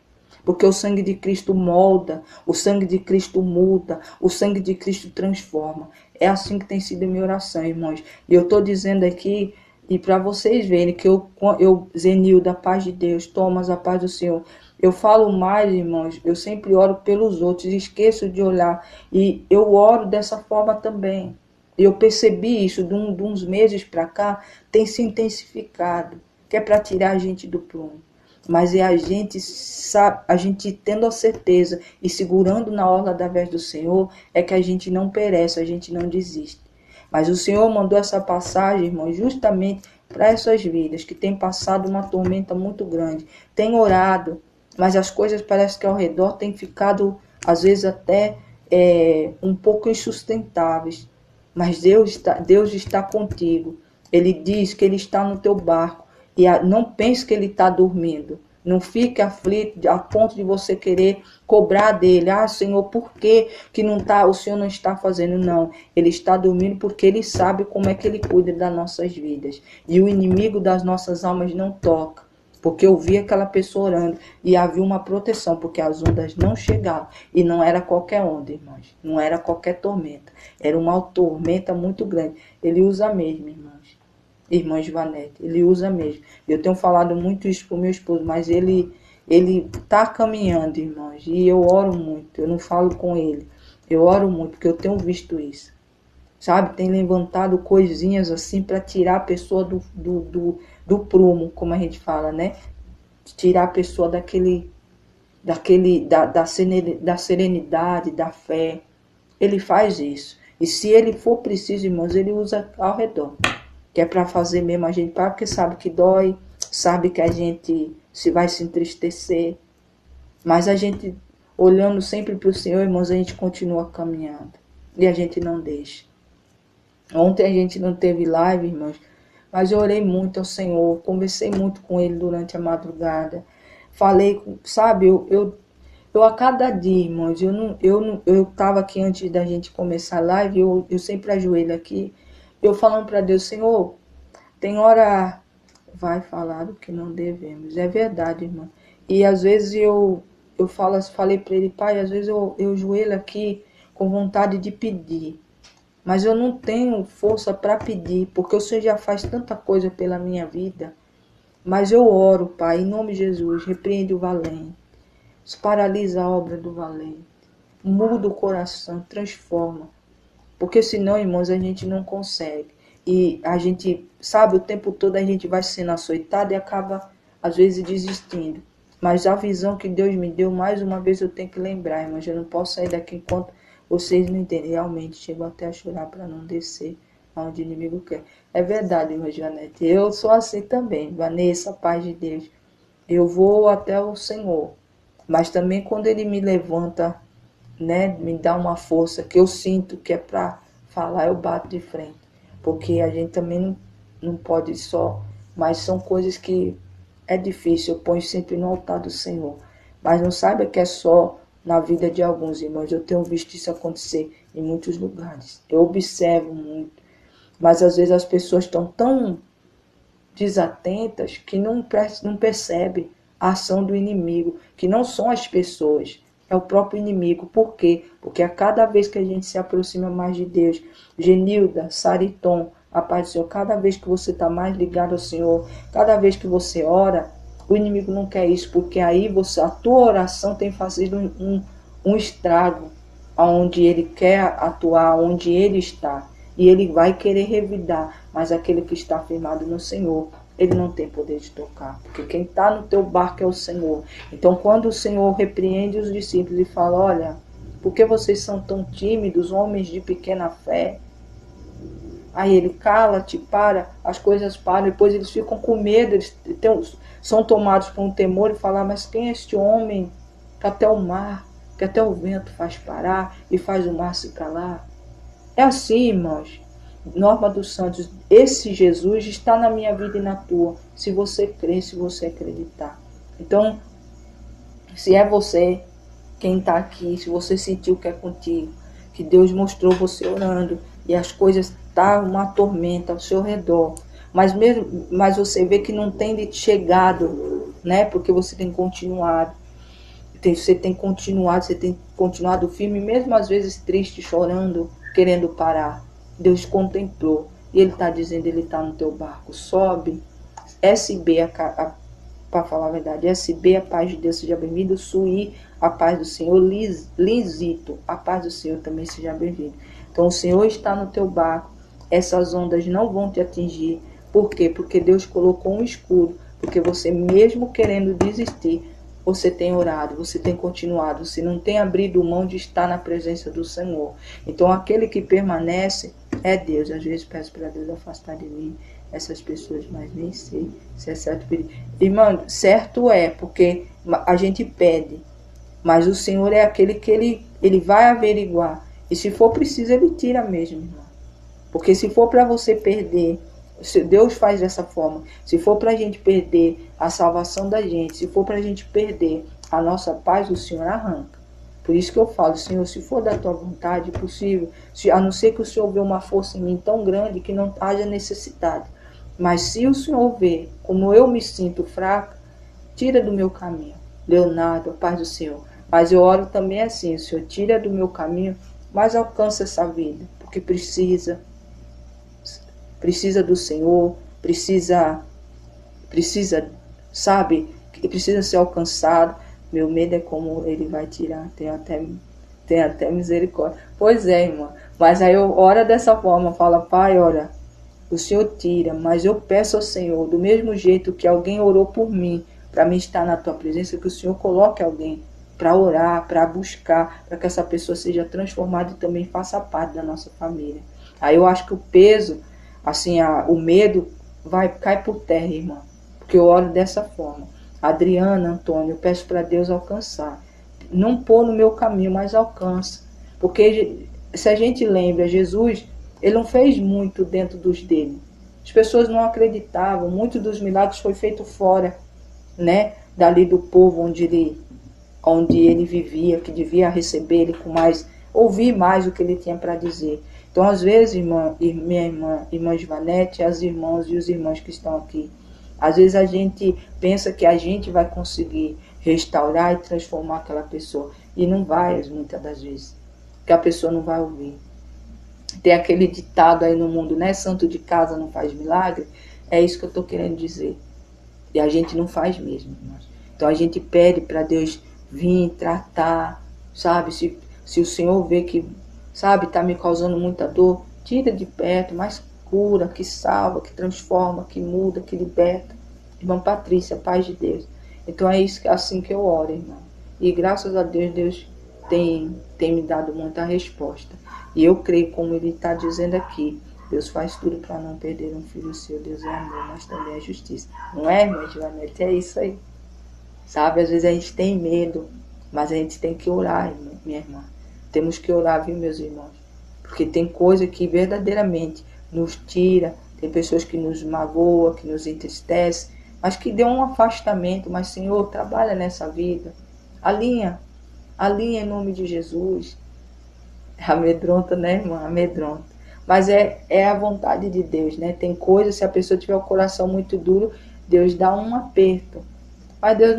Porque o sangue de Cristo molda, o sangue de Cristo muda, o sangue de Cristo transforma. É assim que tem sido a minha oração, irmãos. E eu estou dizendo aqui, e para vocês verem que eu Zenilda, a paz de Deus, Thomas, a paz do Senhor. Eu falo mais, irmãos, eu sempre oro pelos outros, esqueço de olhar. E eu oro dessa forma também. Eu percebi isso de uns meses para cá, tem se intensificado, que é para tirar a gente do prumo. Mas é a gente tendo a certeza e segurando na orla da vez do Senhor, é que a gente não perece, a gente não desiste. Mas o Senhor mandou essa passagem, irmão, justamente para essas vidas que têm passado uma tormenta muito grande, têm orado, mas as coisas parecem que ao redor têm ficado, às vezes até um pouco insustentáveis. Mas Deus está contigo. Ele diz que Ele está no teu barco. E não pense que Ele está dormindo. Não fique aflito a ponto de você querer cobrar dele. Ah, Senhor, por que o Senhor não está fazendo? Não, Ele está dormindo porque Ele sabe como é que Ele cuida das nossas vidas. E o inimigo das nossas almas não toca. Porque eu vi aquela pessoa orando e havia uma proteção, porque as ondas não chegavam. E não era qualquer onda, irmãos. Não era qualquer tormenta. Era uma tormenta muito grande. Ele usa mesmo, irmãos. Irmã Joanete, ele usa mesmo. Eu tenho falado muito isso para o meu esposo, mas ele está caminhando, irmãos. E eu oro muito. Eu não falo com ele. Eu oro muito, porque eu tenho visto isso. Sabe? Tem levantado coisinhas assim para tirar a pessoa do prumo, como a gente fala, né? Tirar a pessoa da serenidade, da fé. Ele faz isso. E se ele for preciso, irmãos, ele usa ao redor. Que é para fazer mesmo a gente parar, porque sabe que dói, sabe que a gente vai se entristecer. Mas a gente, olhando sempre para o Senhor, irmãos, a gente continua caminhando. E a gente não deixa. Ontem a gente não teve live, irmãos, mas eu orei muito ao Senhor, conversei muito com Ele durante a madrugada. Falei, sabe, eu a cada dia, irmãos, eu estava aqui antes da gente começar a live, eu sempre ajoelho aqui, eu falando para Deus, Senhor, tem hora, vai falar do que não devemos. É verdade, irmão. E às vezes eu falei para ele, Pai, às vezes eu ajoelho aqui com vontade de pedir. Mas eu não tenho força para pedir, porque o Senhor já faz tanta coisa pela minha vida. Mas eu oro, Pai, em nome de Jesus, repreende o valente. Paralisa a obra do valente. Muda o coração, transforma. Porque senão, irmãos, a gente não consegue. E a gente, sabe, o tempo todo a gente vai sendo açoitado e acaba, às vezes, desistindo. Mas a visão que Deus me deu, mais uma vez eu tenho que lembrar, irmãos. Eu não posso sair daqui enquanto vocês não entendem. Realmente, chego até a chorar para não descer aonde o inimigo quer. É verdade, irmã Janete. Eu sou assim também. Vanessa, paz de Deus. Eu vou até o Senhor. Mas também quando Ele me levanta, né, me dá uma força que eu sinto que é para falar, eu bato de frente. Porque a gente também não pode só, mas são coisas que é difícil, eu ponho sempre no altar do Senhor. Mas não saiba que é só na vida de alguns, irmãos. Eu tenho visto isso acontecer em muitos lugares. Eu observo muito. Mas às vezes as pessoas estão tão desatentas que não percebem a ação do inimigo, que não são as pessoas, é o próprio inimigo. Por quê? Porque a cada vez que a gente se aproxima mais de Deus, Genilda, Sariton, a paz do Senhor, cada vez que você está mais ligado ao Senhor, cada vez que você ora, o inimigo não quer isso, porque aí a tua oração tem fazido um estrago onde ele quer atuar, onde ele está. E ele vai querer revidar, mas aquele que está firmado no Senhor, ele não tem poder de tocar, porque quem está no teu barco é o Senhor. Então, quando o Senhor repreende os discípulos e fala, olha, por que vocês são tão tímidos, homens de pequena fé? Aí ele cala-te, para, as coisas param, depois eles ficam com medo, são tomados por um temor e falam, mas quem é este homem que até o mar, que até o vento faz parar e faz o mar se calar? É assim, irmãos. Norma dos Santos, esse Jesus está na minha vida e na tua, se você crer, se você acreditar. Então, se é você quem está aqui, se você sentiu que é contigo, que Deus mostrou você orando e as coisas estão uma tormenta ao seu redor, mas você vê que não tem chegado, né? Porque você tem continuado. você tem continuado firme, mesmo às vezes triste, chorando, querendo parar. Deus contemplou. E Ele está dizendo, Ele está no teu barco. Sobe. SB, para falar a verdade, SB, a paz de Deus seja bem-vindo. Suí, a paz do Senhor. Lizito, a paz do Senhor também seja bem-vindo. Então o Senhor está no teu barco. Essas ondas não vão te atingir. Por quê? Porque Deus colocou um escudo. Porque você, mesmo querendo desistir, você tem orado, você tem continuado, você não tem abrido mão de estar na presença do Senhor. Então aquele que permanece é Deus. Às vezes peço para Deus afastar de mim essas pessoas, mas nem sei se é certo pedir. Irmão, certo é, porque a gente pede, mas o Senhor é aquele que ele vai averiguar. E se for preciso, Ele tira mesmo, irmão. Porque se for para você perder, Deus faz dessa forma. Se for para a gente perder a salvação da gente, se for para a gente perder a nossa paz, o Senhor arranca. Por isso que eu falo, Senhor, se for da tua vontade, possível, a não ser que o Senhor vê uma força em mim tão grande que não haja necessidade. Mas se o Senhor vê como eu me sinto fraca, tira do meu caminho. Leonardo, a paz do Senhor. Mas eu oro também assim, o Senhor tira do meu caminho, mas alcança essa vida, porque precisa do Senhor, precisa, sabe, precisa ser alcançado. Meu medo é como Ele vai tirar, tem até misericórdia. Pois é, irmã, mas aí eu oro dessa forma, fala, Pai, olha, o Senhor tira, mas eu peço ao Senhor, do mesmo jeito que alguém orou por mim, para mim estar na tua presença, que o Senhor coloque alguém para orar, para buscar, para que essa pessoa seja transformada e também faça parte da nossa família. Aí eu acho que o peso, assim, o medo cai por terra, irmã, porque eu oro dessa forma. Adriana, Antônio, eu peço para Deus alcançar. Não pôr no meu caminho, mas alcança. Porque se a gente lembra, Jesus, Ele não fez muito dentro dos dele. As pessoas não acreditavam. Muitos dos milagres foi feito fora, né? Dali do povo onde ele vivia, que devia receber ele com mais, ouvir mais o que ele tinha para dizer. Então, às vezes, minha irmã Givanete, as irmãs e os irmãos que estão aqui, às vezes a gente pensa que a gente vai conseguir restaurar e transformar aquela pessoa. E não vai, muitas das vezes. Porque a pessoa não vai ouvir. Tem aquele ditado aí no mundo, né? Santo de casa não faz milagre. É isso que eu estou querendo dizer. E a gente não faz mesmo, irmãos. Então a gente pede para Deus vir tratar, sabe? Se o Senhor vê que, sabe, está me causando muita dor, tira de perto, mas cura, que salva, que transforma, que muda, que liberta. Irmã Patrícia, paz de Deus. Então é isso, assim que eu oro, irmão. E graças a Deus, Deus tem me dado muita resposta. E eu creio, como Ele está dizendo aqui, Deus faz tudo para não perder um filho seu. Deus é amor, mas também é justiça. Não é, irmã Joanete? É isso aí. Sabe, às vezes a gente tem medo, mas a gente tem que orar, minha irmã. Temos que orar, viu, meus irmãos? Porque tem coisa que verdadeiramente nos tira, tem pessoas que nos magoam, que nos entristecem, mas que deu um afastamento. Mas, Senhor, trabalha nessa vida. Alinha em nome de Jesus. Amedronta, né, irmã? Amedronta. Mas é a vontade de Deus, né? Tem coisas, se a pessoa tiver o coração muito duro, Deus dá um aperto. Mas Deus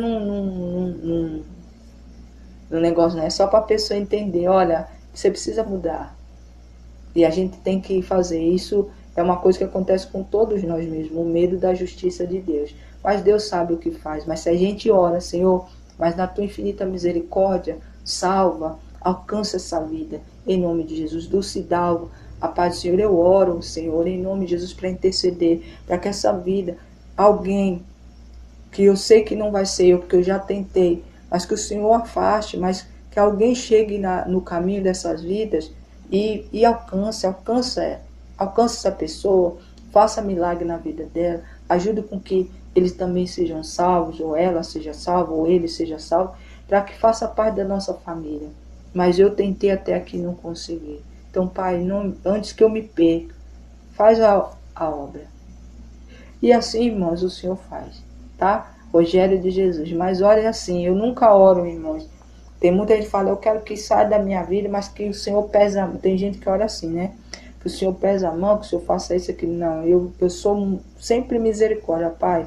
no negócio não é só para a pessoa entender, olha, você precisa mudar. E a gente tem que fazer isso. É uma coisa que acontece com todos nós mesmos, o medo da justiça de Deus. Mas Deus sabe o que faz. Mas se a gente ora, Senhor, mas na tua infinita misericórdia, salva, alcança essa vida, em nome de Jesus. Dulcidalvo, a paz do Senhor, eu oro, Senhor, em nome de Jesus, para interceder, para que essa vida, alguém que eu sei que não vai ser eu, porque eu já tentei, mas que o Senhor afaste, mas que alguém chegue no caminho dessas vidas e alcance essa pessoa, faça milagre na vida dela, ajude com que eles também sejam salvos, ou ela seja salva, ou ele seja salvo, para que faça parte da nossa família. Mas eu tentei até aqui e não consegui. Então, Pai, antes que eu me perca, faz a obra. E assim, irmãos, o Senhor faz, tá? Rogério de Jesus. Mas olha assim, eu nunca oro, irmãos. Tem muita gente que fala, eu quero que saia da minha vida, mas que o Senhor pesa a mão. Tem gente que ora assim, né? Que o Senhor pesa a mão, que o Senhor faça isso, aquilo. Não, eu sou sempre misericórdia, Pai.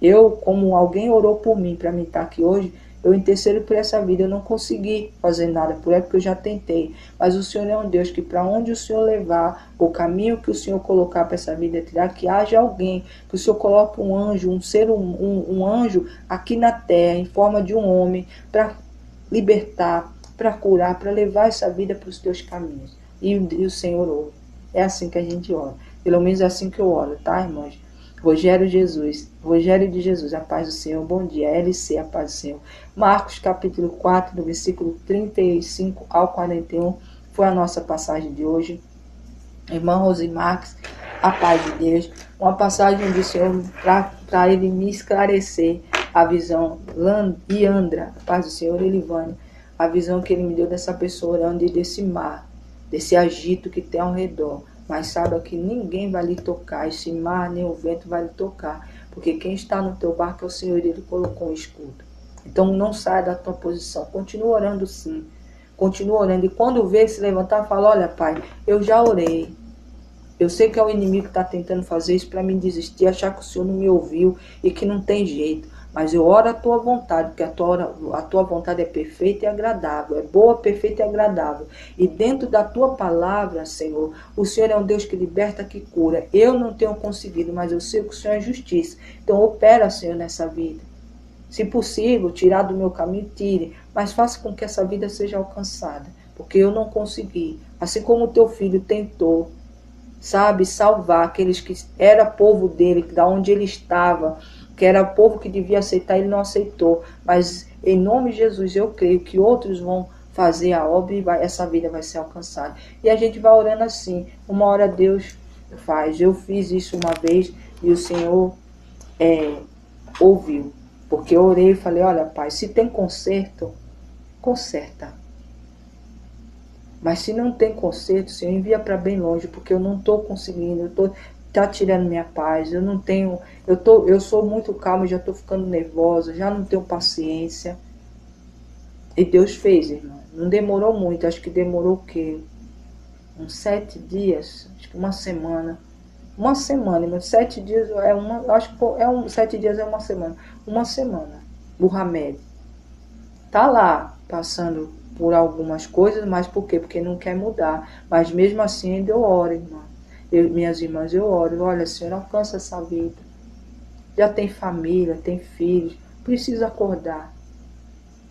Eu, como alguém orou por mim, para mim estar aqui hoje, Eu intercedo por essa vida. Eu não consegui fazer nada por ela porque eu já tentei. Mas o Senhor é um Deus que para onde o Senhor levar, o caminho que o Senhor colocar para essa vida tirar, que haja alguém, que o Senhor coloque um anjo, um anjo aqui na terra, em forma de um homem, para libertar, para curar, para levar essa vida para os teus caminhos. E o Senhor ouve. É assim que a gente ora. Pelo menos é assim que eu oro, tá, irmãos? Rogério de Jesus, a paz do Senhor, bom dia. LC, a paz do Senhor. Marcos capítulo 4, do versículo 35 ao 41, foi a nossa passagem de hoje. Irmã Rosimarques, a paz de Deus. Uma passagem do Senhor para ele me esclarecer a visão. Leandra, a paz do Senhor, Elivânia, a visão que ele me deu dessa pessoa orando e desse mar, desse agito que tem ao redor. Mas saiba que ninguém vai lhe tocar, esse mar nem o vento vai lhe tocar, porque quem está no teu barco é o Senhor, ele colocou um escudo. Então não saia da tua posição, continua orando sim, continua orando, e quando vê se levantar, fala, olha Pai, eu já orei, eu sei que é o inimigo que está tentando fazer isso para mim desistir, achar que o Senhor não me ouviu e que não tem jeito. Mas eu oro a tua vontade, porque a tua vontade é perfeita e agradável, é boa, perfeita e agradável. E dentro da tua palavra, Senhor, o Senhor é um Deus que liberta, que cura. Eu não tenho conseguido, mas eu sei que o Senhor é justiça. Então opera, Senhor, nessa vida. Se possível, tirar do meu caminho, tire. Mas faça com que essa vida seja alcançada, porque eu não consegui. Assim como o teu filho tentou, sabe, salvar aqueles que era povo dele, da onde ele estava, que era o povo que devia aceitar, ele não aceitou. Mas em nome de Jesus eu creio que outros vão fazer a obra e essa vida vai ser alcançada. E a gente vai orando assim, uma hora Deus faz. Eu fiz isso uma vez e o Senhor ouviu, porque eu orei e falei, olha Pai, se tem conserto, conserta. Mas se não tem conserto, Senhor, envia para bem longe, porque eu não estou conseguindo, tá tirando minha paz, eu não tenho, eu sou muito calma, já estou ficando nervosa, já não tenho paciência. E Deus fez, irmão. Não demorou muito, acho que demorou o quê? Uns 7 dias, acho que uma semana. Uma semana, irmão. 7 dias é uma, acho que 7 dias é uma semana. Uma semana. O remédio. Tá lá, passando por algumas coisas, mas por quê? Porque não quer mudar. Mas mesmo assim ainda eu oro, irmã. Minhas irmãs, eu oro. Olha, Senhor, alcança essa vida. Já tem família, tem filhos. Precisa acordar.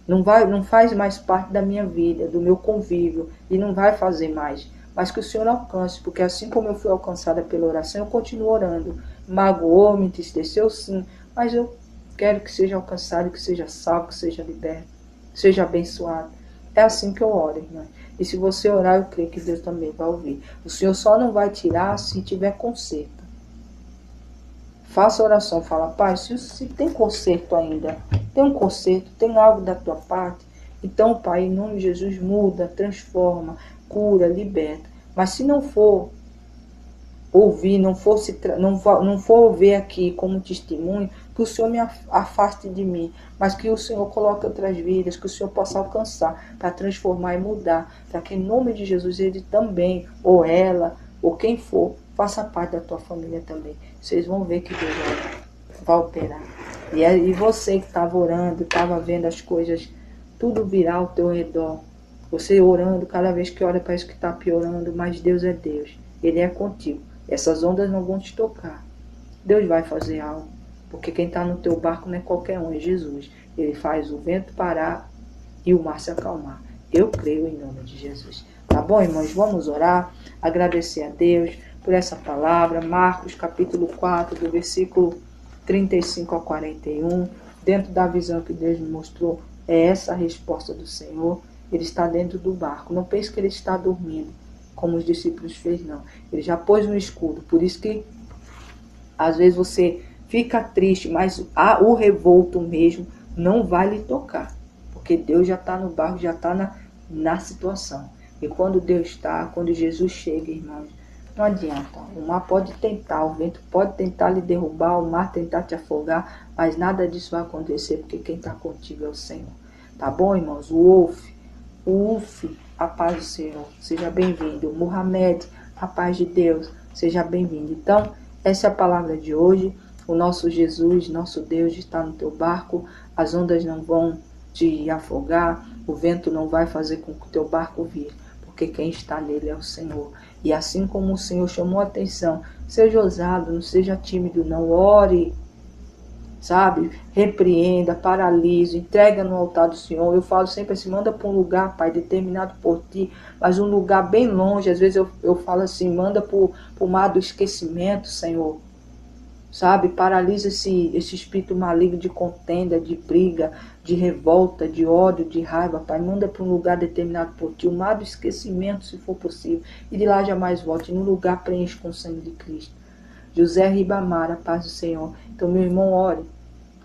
Não faz mais parte da minha vida, do meu convívio. E não vai fazer mais. Mas que o Senhor alcance. Porque assim como eu fui alcançada pela oração, eu continuo orando. Magoou, me entristeceu, sim. Mas eu quero que seja alcançado, que seja salvo, que seja liberto. Seja abençoado. É assim que eu oro, irmã. E se você orar, eu creio que Deus também vai ouvir. O Senhor só não vai tirar se tiver conserto. Faça oração, fala, Pai, se tem conserto ainda, tem um conserto, tem algo da tua parte, então, Pai, em nome de Jesus, muda, transforma, cura, liberta. Mas se não for ouvir, não for ver aqui como testemunho, que o Senhor me afaste de mim, mas que o Senhor coloque outras vidas, que o Senhor possa alcançar, para transformar e mudar, para que em nome de Jesus ele também, ou ela, ou quem for, faça parte da tua família também. Vocês vão ver que Deus vai operar. E você que estava orando, estava vendo as coisas, tudo virar ao teu redor, você orando, cada vez que ora parece que está piorando, mas Deus é Deus, Ele é contigo. Essas ondas não vão te tocar. Deus vai fazer algo. Porque quem está no teu barco não é qualquer um, é Jesus. Ele faz o vento parar e o mar se acalmar. Eu creio em nome de Jesus. Tá bom, irmãos? Vamos orar, agradecer a Deus por essa palavra. Marcos capítulo 4, do versículo 35 ao 41. Dentro da visão que Deus me mostrou, é essa a resposta do Senhor. Ele está dentro do barco. Não pense que ele está dormindo, como os discípulos fez, não. Ele já pôs um escudo. Por isso que às vezes você fica triste, mas o revolto mesmo não vai lhe tocar. Porque Deus já está no barco, já está na situação. E quando Deus está, quando Jesus chega, irmãos, não adianta. O mar pode tentar, o vento pode tentar lhe derrubar, o mar tentar te afogar, mas nada disso vai acontecer, porque quem está contigo é o Senhor. Tá bom, irmãos? O Uf, a paz do Senhor, seja bem-vindo. Mohamed, a paz de Deus, seja bem-vindo. Então, essa é a palavra de hoje. O nosso Jesus, nosso Deus está no teu barco. As ondas não vão te afogar, o vento não vai fazer com que o teu barco vire, porque quem está nele é o Senhor. E assim como o Senhor chamou a atenção, seja ousado, não seja tímido, não, ore, sabe? Repreenda, paralise, entrega no altar do Senhor. Eu falo sempre assim, manda para um lugar, Pai, determinado por ti, mas um lugar bem longe. Às vezes eu falo assim, manda para o mar do esquecimento, Senhor. Sabe? Paralisa esse espírito maligno de contenda, de briga, de revolta, de ódio, de raiva, Pai. Manda para um lugar determinado por ti, o mar do esquecimento, se for possível, e de lá jamais volte. No lugar preenche com o sangue de Cristo. José Ribamar, a paz do Senhor. Então, meu irmão,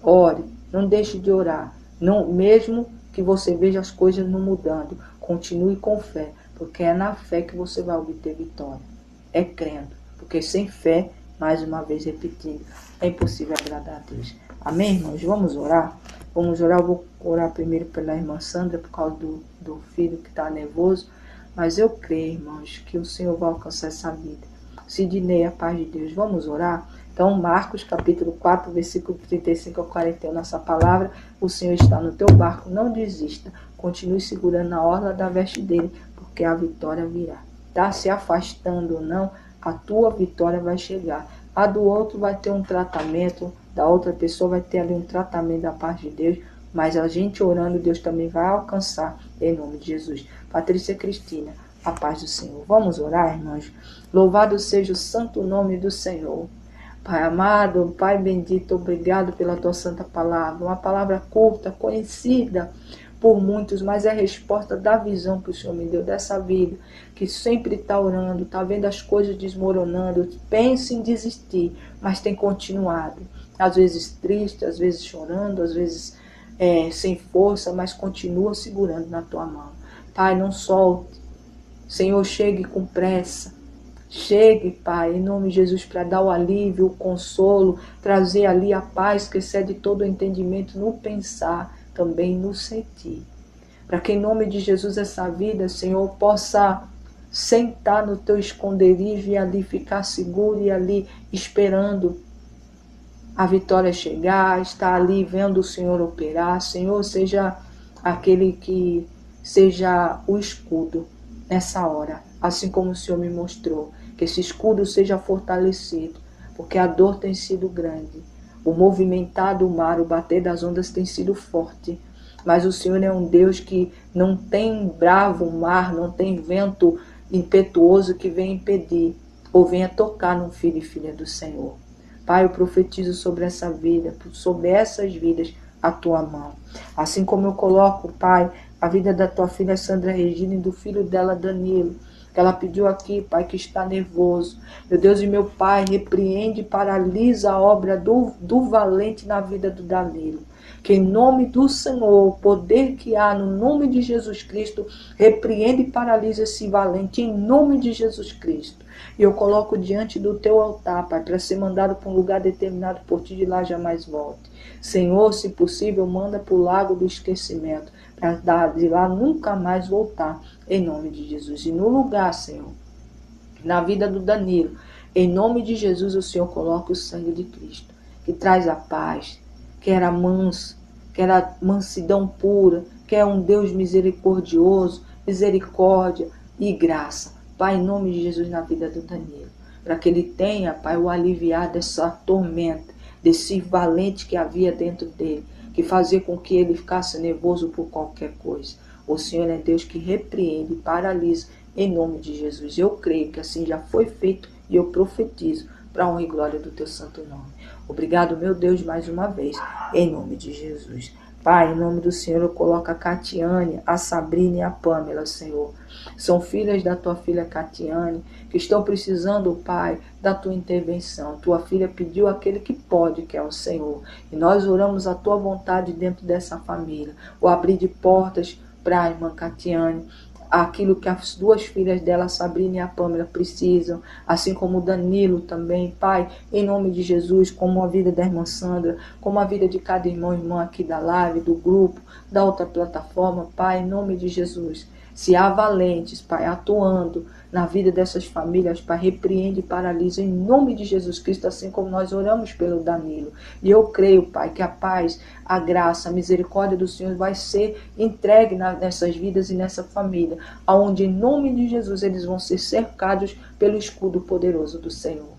ore, não deixe de orar. Não, mesmo que você veja as coisas não mudando, continue com fé, porque é na fé que você vai obter vitória. É crendo, porque sem fé, mais uma vez repetindo, é impossível agradar a Deus. Amém, irmãos? Vamos orar? Vamos orar. Eu vou orar primeiro pela irmã Sandra, por causa do filho que está nervoso, mas eu creio, irmãos, que o Senhor vai alcançar essa vida. Sidney, a paz de Deus. Vamos orar? Então, Marcos, capítulo 4, versículo 35 ao 41, nossa palavra, o Senhor está no teu barco, não desista, continue segurando na orla da veste dele, porque a vitória virá. Tá se afastando ou não, a tua vitória vai chegar. A do outro vai ter um tratamento, da outra pessoa vai ter ali um tratamento da parte de Deus, mas a gente orando, Deus também vai alcançar, em nome de Jesus. Patrícia Cristina, a paz do Senhor. Vamos orar, irmãos? Louvado seja o santo nome do Senhor. Pai amado, Pai bendito, obrigado pela tua santa palavra. Uma palavra curta, conhecida por muitos, mas é a resposta da visão que o Senhor me deu dessa vida, que sempre está orando, está vendo as coisas desmoronando, pensa em desistir, mas tem continuado. Às vezes triste, às vezes chorando, às vezes sem força, mas continua segurando na tua mão. Pai, não solte. Senhor, chegue com pressa. Chegue, Pai, em nome de Jesus, para dar o alívio, o consolo, trazer ali a paz que excede todo o entendimento no pensar, também no sentir. Para que em nome de Jesus essa vida, Senhor, possa sentar no teu esconderijo e ali ficar seguro e ali esperando a vitória chegar, estar ali vendo o Senhor operar. Senhor, seja aquele que seja o escudo nessa hora, assim como o Senhor me mostrou. Que esse escudo seja fortalecido, porque a dor tem sido grande. O movimentar do mar, o bater das ondas tem sido forte. Mas o Senhor é um Deus que não tem bravo mar, não tem vento impetuoso que venha impedir ou venha tocar num filho e filha do Senhor. Pai, eu profetizo sobre essa vida, sobre essas vidas, a tua mão. Assim como eu coloco, Pai, a vida da tua filha Sandra Regina e do filho dela Danilo, que ela pediu aqui, Pai, que está nervoso. Meu Deus e meu Pai, repreende e paralisa a obra do valente na vida do Danilo. Que em nome do Senhor, o poder que há no nome de Jesus Cristo, repreende e paralisa esse valente em nome de Jesus Cristo. E eu coloco diante do teu altar, Pai, para ser mandado para um lugar determinado por ti, de lá jamais volte. Senhor, se possível, manda para o lago do esquecimento, para de lá nunca mais voltar, em nome de Jesus. E no lugar, Senhor, na vida do Danilo, em nome de Jesus, o Senhor coloca o sangue de Cristo, que traz a paz, que era manso, que era mansidão pura, que é um Deus misericordioso, misericórdia e graça. Pai, em nome de Jesus, na vida do Danilo, para que ele tenha, Pai, o aliviar dessa tormenta, desse valente que havia dentro dele, que fazia com que ele ficasse nervoso por qualquer coisa. O Senhor é Deus que repreende e paralisa em nome de Jesus. Eu creio que assim já foi feito e eu profetizo para a honra e glória do teu santo nome. Obrigado, meu Deus, mais uma vez, em nome de Jesus. Pai, em nome do Senhor, eu coloco a Catiane, a Sabrina e a Pamela, Senhor. São filhas da tua filha Catiane, que estão precisando, Pai, da tua intervenção. Tua filha pediu aquele que pode, que é o Senhor. E nós oramos a tua vontade dentro dessa família. O abrir de portas para a irmã Catiane, aquilo que as duas filhas dela, a Sabrina e a Pamela, precisam, assim como o Danilo também, Pai, em nome de Jesus, como a vida da irmã Sandra, como a vida de cada irmão e irmã aqui da live, do grupo, da outra plataforma, Pai, em nome de Jesus. Se há valentes, Pai, atuando na vida dessas famílias, Pai, repreende e paralisa em nome de Jesus Cristo, assim como nós oramos pelo Danilo. E eu creio, Pai, que a paz, a graça, a misericórdia do Senhor vai ser entregue nessas vidas e nessa família, onde em nome de Jesus eles vão ser cercados pelo escudo poderoso do Senhor.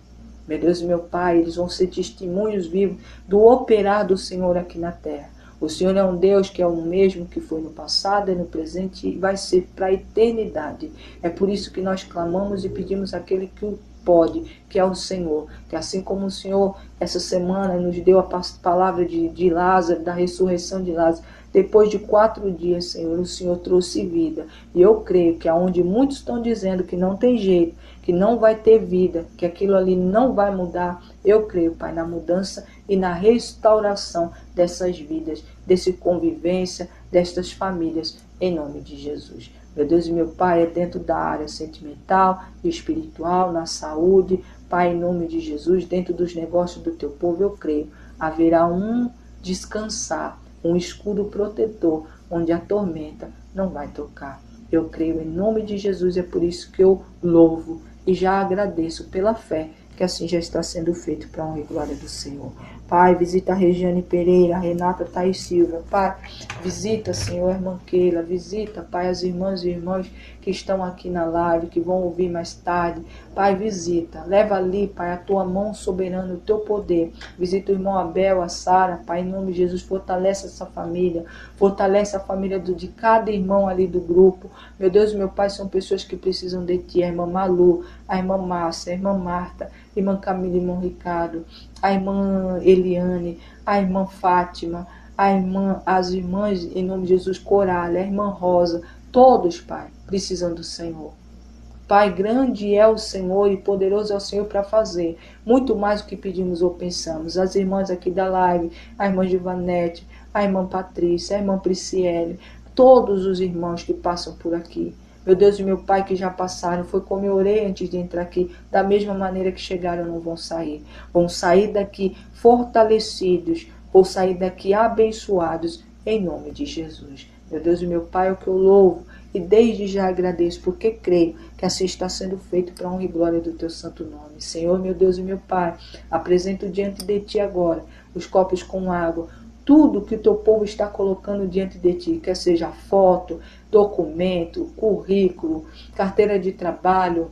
Meu Deus e meu Pai, eles vão ser testemunhos vivos do operar do Senhor aqui na terra. O Senhor é um Deus que é o mesmo que foi no passado, é no presente e vai ser para a eternidade. É por isso que nós clamamos e pedimos àquele que pode, que é o Senhor. Que assim como o Senhor, essa semana, nos deu a palavra de Lázaro, da ressurreição de Lázaro, depois de 4 dias, Senhor, o Senhor trouxe vida. E eu creio que aonde muitos estão dizendo que não tem jeito, que não vai ter vida, que aquilo ali não vai mudar, eu creio, Pai, na mudança e na restauração dessas vidas, dessa convivência, destas famílias, em nome de Jesus. Meu Deus e meu Pai, é dentro da área sentimental e espiritual, na saúde, Pai, em nome de Jesus, dentro dos negócios do teu povo, eu creio, haverá um descansar, um escudo protetor, onde a tormenta não vai tocar. Eu creio em nome de Jesus, é por isso que eu louvo e já agradeço pela fé, que assim já está sendo feito para a honra e glória do Senhor. Pai, visita a Regiane Pereira, a Renata Thaís Silva. Pai, visita, Senhor, a irmã Keila. Visita, Pai, as irmãs e irmãos que estão aqui na live, que vão ouvir mais tarde. Pai, visita. Leva ali, Pai, a tua mão soberana, o teu poder. Visita o irmão Abel, a Sara. Pai, em nome de Jesus, fortalece essa família. Fortalece a família de cada irmão ali do grupo. Meu Deus e meu Pai, são pessoas que precisam de Ti. A irmã Malu, a irmã Márcia, a irmã Marta, a irmã Camila, irmão Ricardo, a irmã Eliane, a irmã Fátima, as irmãs, em nome de Jesus, Corália, a irmã Rosa, todos, Pai, precisam do Senhor. Pai, grande é o Senhor e poderoso é o Senhor para fazer muito mais do que pedimos ou pensamos. As irmãs aqui da live, a irmã Givanete, a irmã Patrícia, a irmã Prisciele, todos os irmãos que passam por aqui. Meu Deus e meu Pai, que já passaram, foi como eu orei antes de entrar aqui, da mesma maneira que chegaram, não vão sair. Vão sair daqui fortalecidos, vão sair daqui abençoados, em nome de Jesus. Meu Deus e meu Pai, é o que eu louvo e desde já agradeço, porque creio que assim está sendo feito para a honra e glória do Teu santo nome. Senhor, meu Deus e meu Pai, apresento diante de Ti agora os copos com água, tudo que o Teu povo está colocando diante de Ti, quer seja foto, documento, currículo, carteira de trabalho,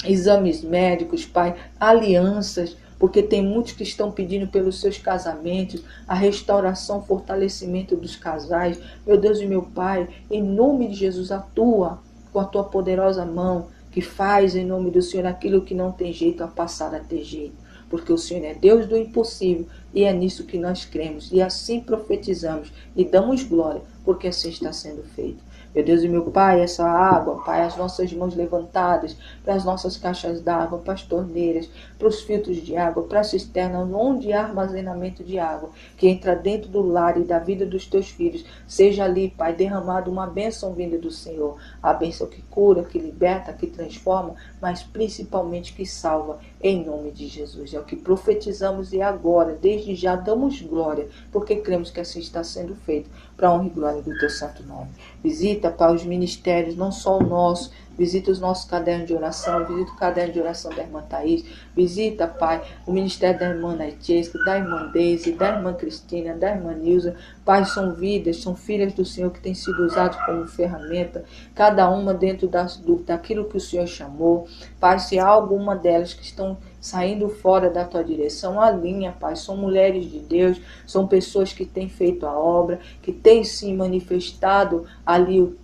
exames médicos, Pai, alianças, porque tem muitos que estão pedindo pelos seus casamentos, a restauração, fortalecimento dos casais. Meu Deus e meu Pai, em nome de Jesus, atua com a Tua poderosa mão, que faz em nome do Senhor aquilo que não tem jeito a passar a ter jeito. Porque o Senhor é Deus do impossível e é nisso que nós cremos. E assim profetizamos e damos glória, porque assim está sendo feito. Meu Deus e meu Pai, essa água, Pai, as nossas mãos levantadas para as nossas caixas d'água, para as torneiras, para os filtros de água, para a cisterna, onde há armazenamento de água, que entra dentro do lar e da vida dos Teus filhos. Seja ali, Pai, derramado uma bênção vinda do Senhor. A bênção que cura, que liberta, que transforma, mas principalmente que salva, em nome de Jesus. É o que profetizamos e agora, desde já, damos glória, porque cremos que assim está sendo feito, para a honra e glória do Teu santo nome. Visita, Pai, os ministérios, não só o nosso, visita os nossos cadernos de oração, visita o caderno de oração da irmã Thaís, visita, Pai, o ministério da irmã Naitesca, da irmã Deise, da irmã Cristina, da irmã Nilza. Pai, são vidas, são filhas do Senhor que têm sido usadas como ferramenta, cada uma dentro daquilo que o Senhor chamou. Pai, se há alguma delas que estão saindo fora da Tua direção, alinha, Pai, são mulheres de Deus, são pessoas que têm feito a obra, que têm se manifestado ali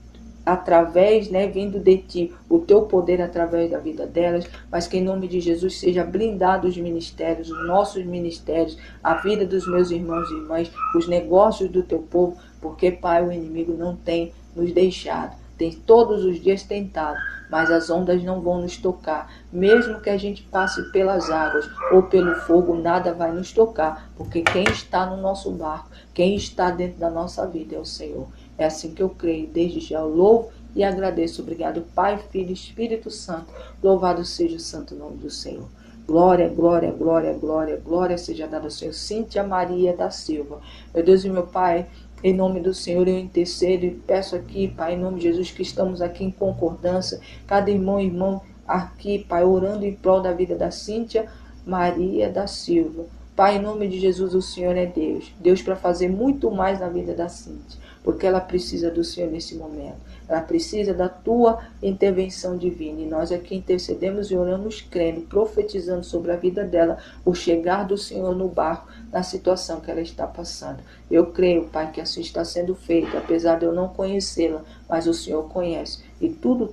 através, vindo de Ti, o Teu poder através da vida delas, mas que em nome de Jesus seja blindado os ministérios, os nossos ministérios, a vida dos meus irmãos e irmãs, os negócios do Teu povo, porque, Pai, o inimigo não tem nos deixado, tem todos os dias tentado, mas as ondas não vão nos tocar. Mesmo que a gente passe pelas águas ou pelo fogo, nada vai nos tocar, porque quem está no nosso barco, quem está dentro da nossa vida é o Senhor. É assim que eu creio, desde já eu louvo e agradeço. Obrigado, Pai, Filho e Espírito Santo. Louvado seja o santo nome do Senhor. Glória, glória, glória, glória, glória seja dada ao Senhor. Cíntia Maria da Silva. Meu Deus e meu Pai, Em nome do Senhor, eu intercedo e peço aqui, Pai, em nome de Jesus, que estamos aqui em concordância, cada irmão e irmão aqui, Pai, orando em prol da vida da Cíntia Maria da Silva. Pai, em nome de Jesus, o Senhor é Deus. Deus para fazer muito mais na vida da Cíntia, porque ela precisa do Senhor nesse momento. Ela precisa da tua intervenção divina. E nós aqui intercedemos e oramos crendo, profetizando sobre a vida dela, o chegar do Senhor no barco, na situação que ela está passando. Eu creio, Pai, que assim está sendo feito, apesar de eu não conhecê-la, mas o Senhor conhece. E tudo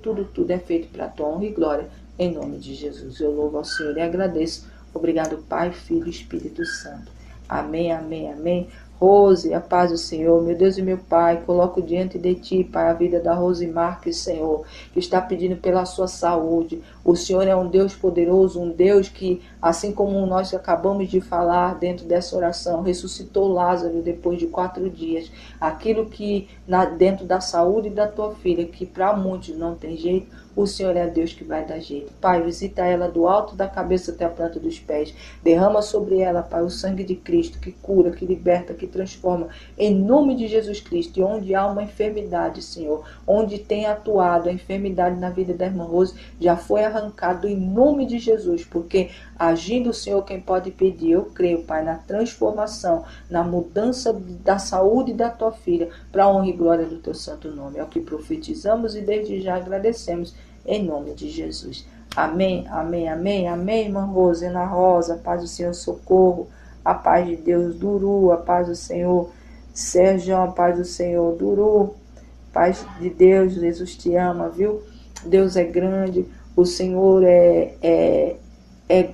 é feito para a tua honra e glória, em nome de Jesus. Eu louvo ao Senhor e agradeço. Obrigado, Pai, Filho e Espírito Santo. Amém, amém, amém. Rose, a paz do Senhor, meu Deus e meu Pai, coloco diante de Ti, Pai, a vida da Rose Marques, Senhor, que está pedindo pela sua saúde. O Senhor é um Deus poderoso, um Deus que, assim como nós acabamos de falar dentro dessa oração, ressuscitou Lázaro depois de 4 dias. Aquilo que dentro da saúde da tua filha, que para muitos não tem jeito, o Senhor é Deus que vai dar jeito. Pai, visita ela do alto da cabeça até a planta dos pés. Derrama sobre ela, Pai, o sangue de Cristo, que cura, que liberta, que transforma. Em nome de Jesus Cristo. E onde há uma enfermidade, Senhor, onde tem atuado a enfermidade na vida da irmã Rose, já foi arrancado em nome de Jesus. Porque agindo o Senhor, quem pode pedir? Eu creio, Pai, na transformação, na mudança da saúde da tua filha, para a honra e glória do teu santo nome. É o que profetizamos e desde já agradecemos. Em nome de Jesus. Amém, amém, amém, amém, irmã Rose, Ana Rosa, a paz do Senhor, socorro, a paz de Deus, Duru, a paz do Senhor, Sérgio, a paz do Senhor, Duru, paz de Deus, Jesus te ama, viu? Deus é grande, o Senhor é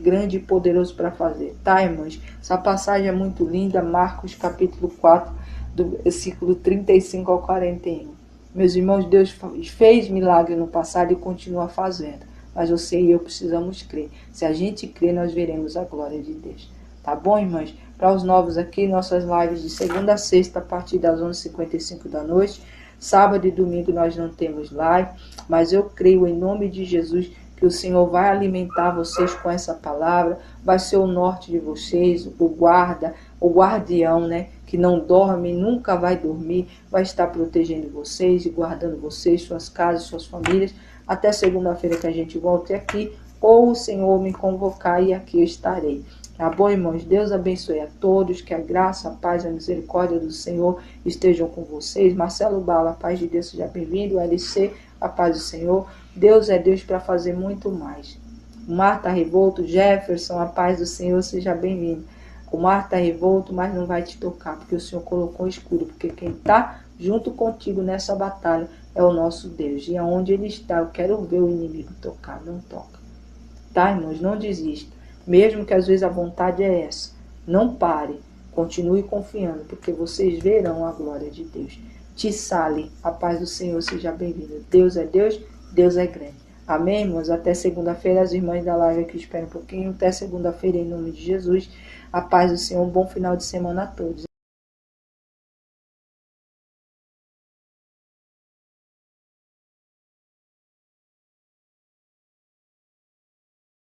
grande e poderoso para fazer, tá, irmãos? Essa passagem é muito linda, Marcos capítulo 4, do versículo 35 ao 41. Meus irmãos, Deus fez milagre no passado e continua fazendo. Mas você e eu precisamos crer. Se a gente crer, nós veremos a glória de Deus. Tá bom, irmãos? Para os novos aqui, nossas lives de segunda a sexta, a partir das 11h55 da noite. Sábado e domingo nós não temos live. Mas eu creio em nome de Jesus que o Senhor vai alimentar vocês com essa palavra. Vai ser o norte de vocês, o guarda, o guardião, né? Que não dorme, nunca vai dormir, vai estar protegendo vocês e guardando vocês, suas casas, suas famílias, até segunda-feira que a gente volte aqui, ou o Senhor me convocar e aqui eu estarei. Tá bom, irmãos? Deus abençoe a todos, que a graça, a paz e a misericórdia do Senhor estejam com vocês. Marcelo Bala, a paz de Deus, seja bem-vindo. LC, a paz do Senhor. Deus é Deus para fazer muito mais. Marta Revolto, Jefferson, a paz do Senhor, seja bem-vindo. O mar está revolto, mas não vai te tocar, porque o Senhor colocou escuro, porque quem está junto contigo nessa batalha é o nosso Deus. E aonde Ele está, eu quero ver o inimigo tocar, não toca. Tá, irmãos? Não desista. Mesmo que às vezes a vontade é essa. Não pare. Continue confiando, porque vocês verão a glória de Deus. Tissale, a paz do Senhor, seja bem-vindo. Deus é Deus, Deus é grande. Amém, irmãos? Até segunda-feira, as irmãs da live aqui esperam um pouquinho. Até segunda-feira, em nome de Jesus. A paz do Senhor, um bom final de semana a todos.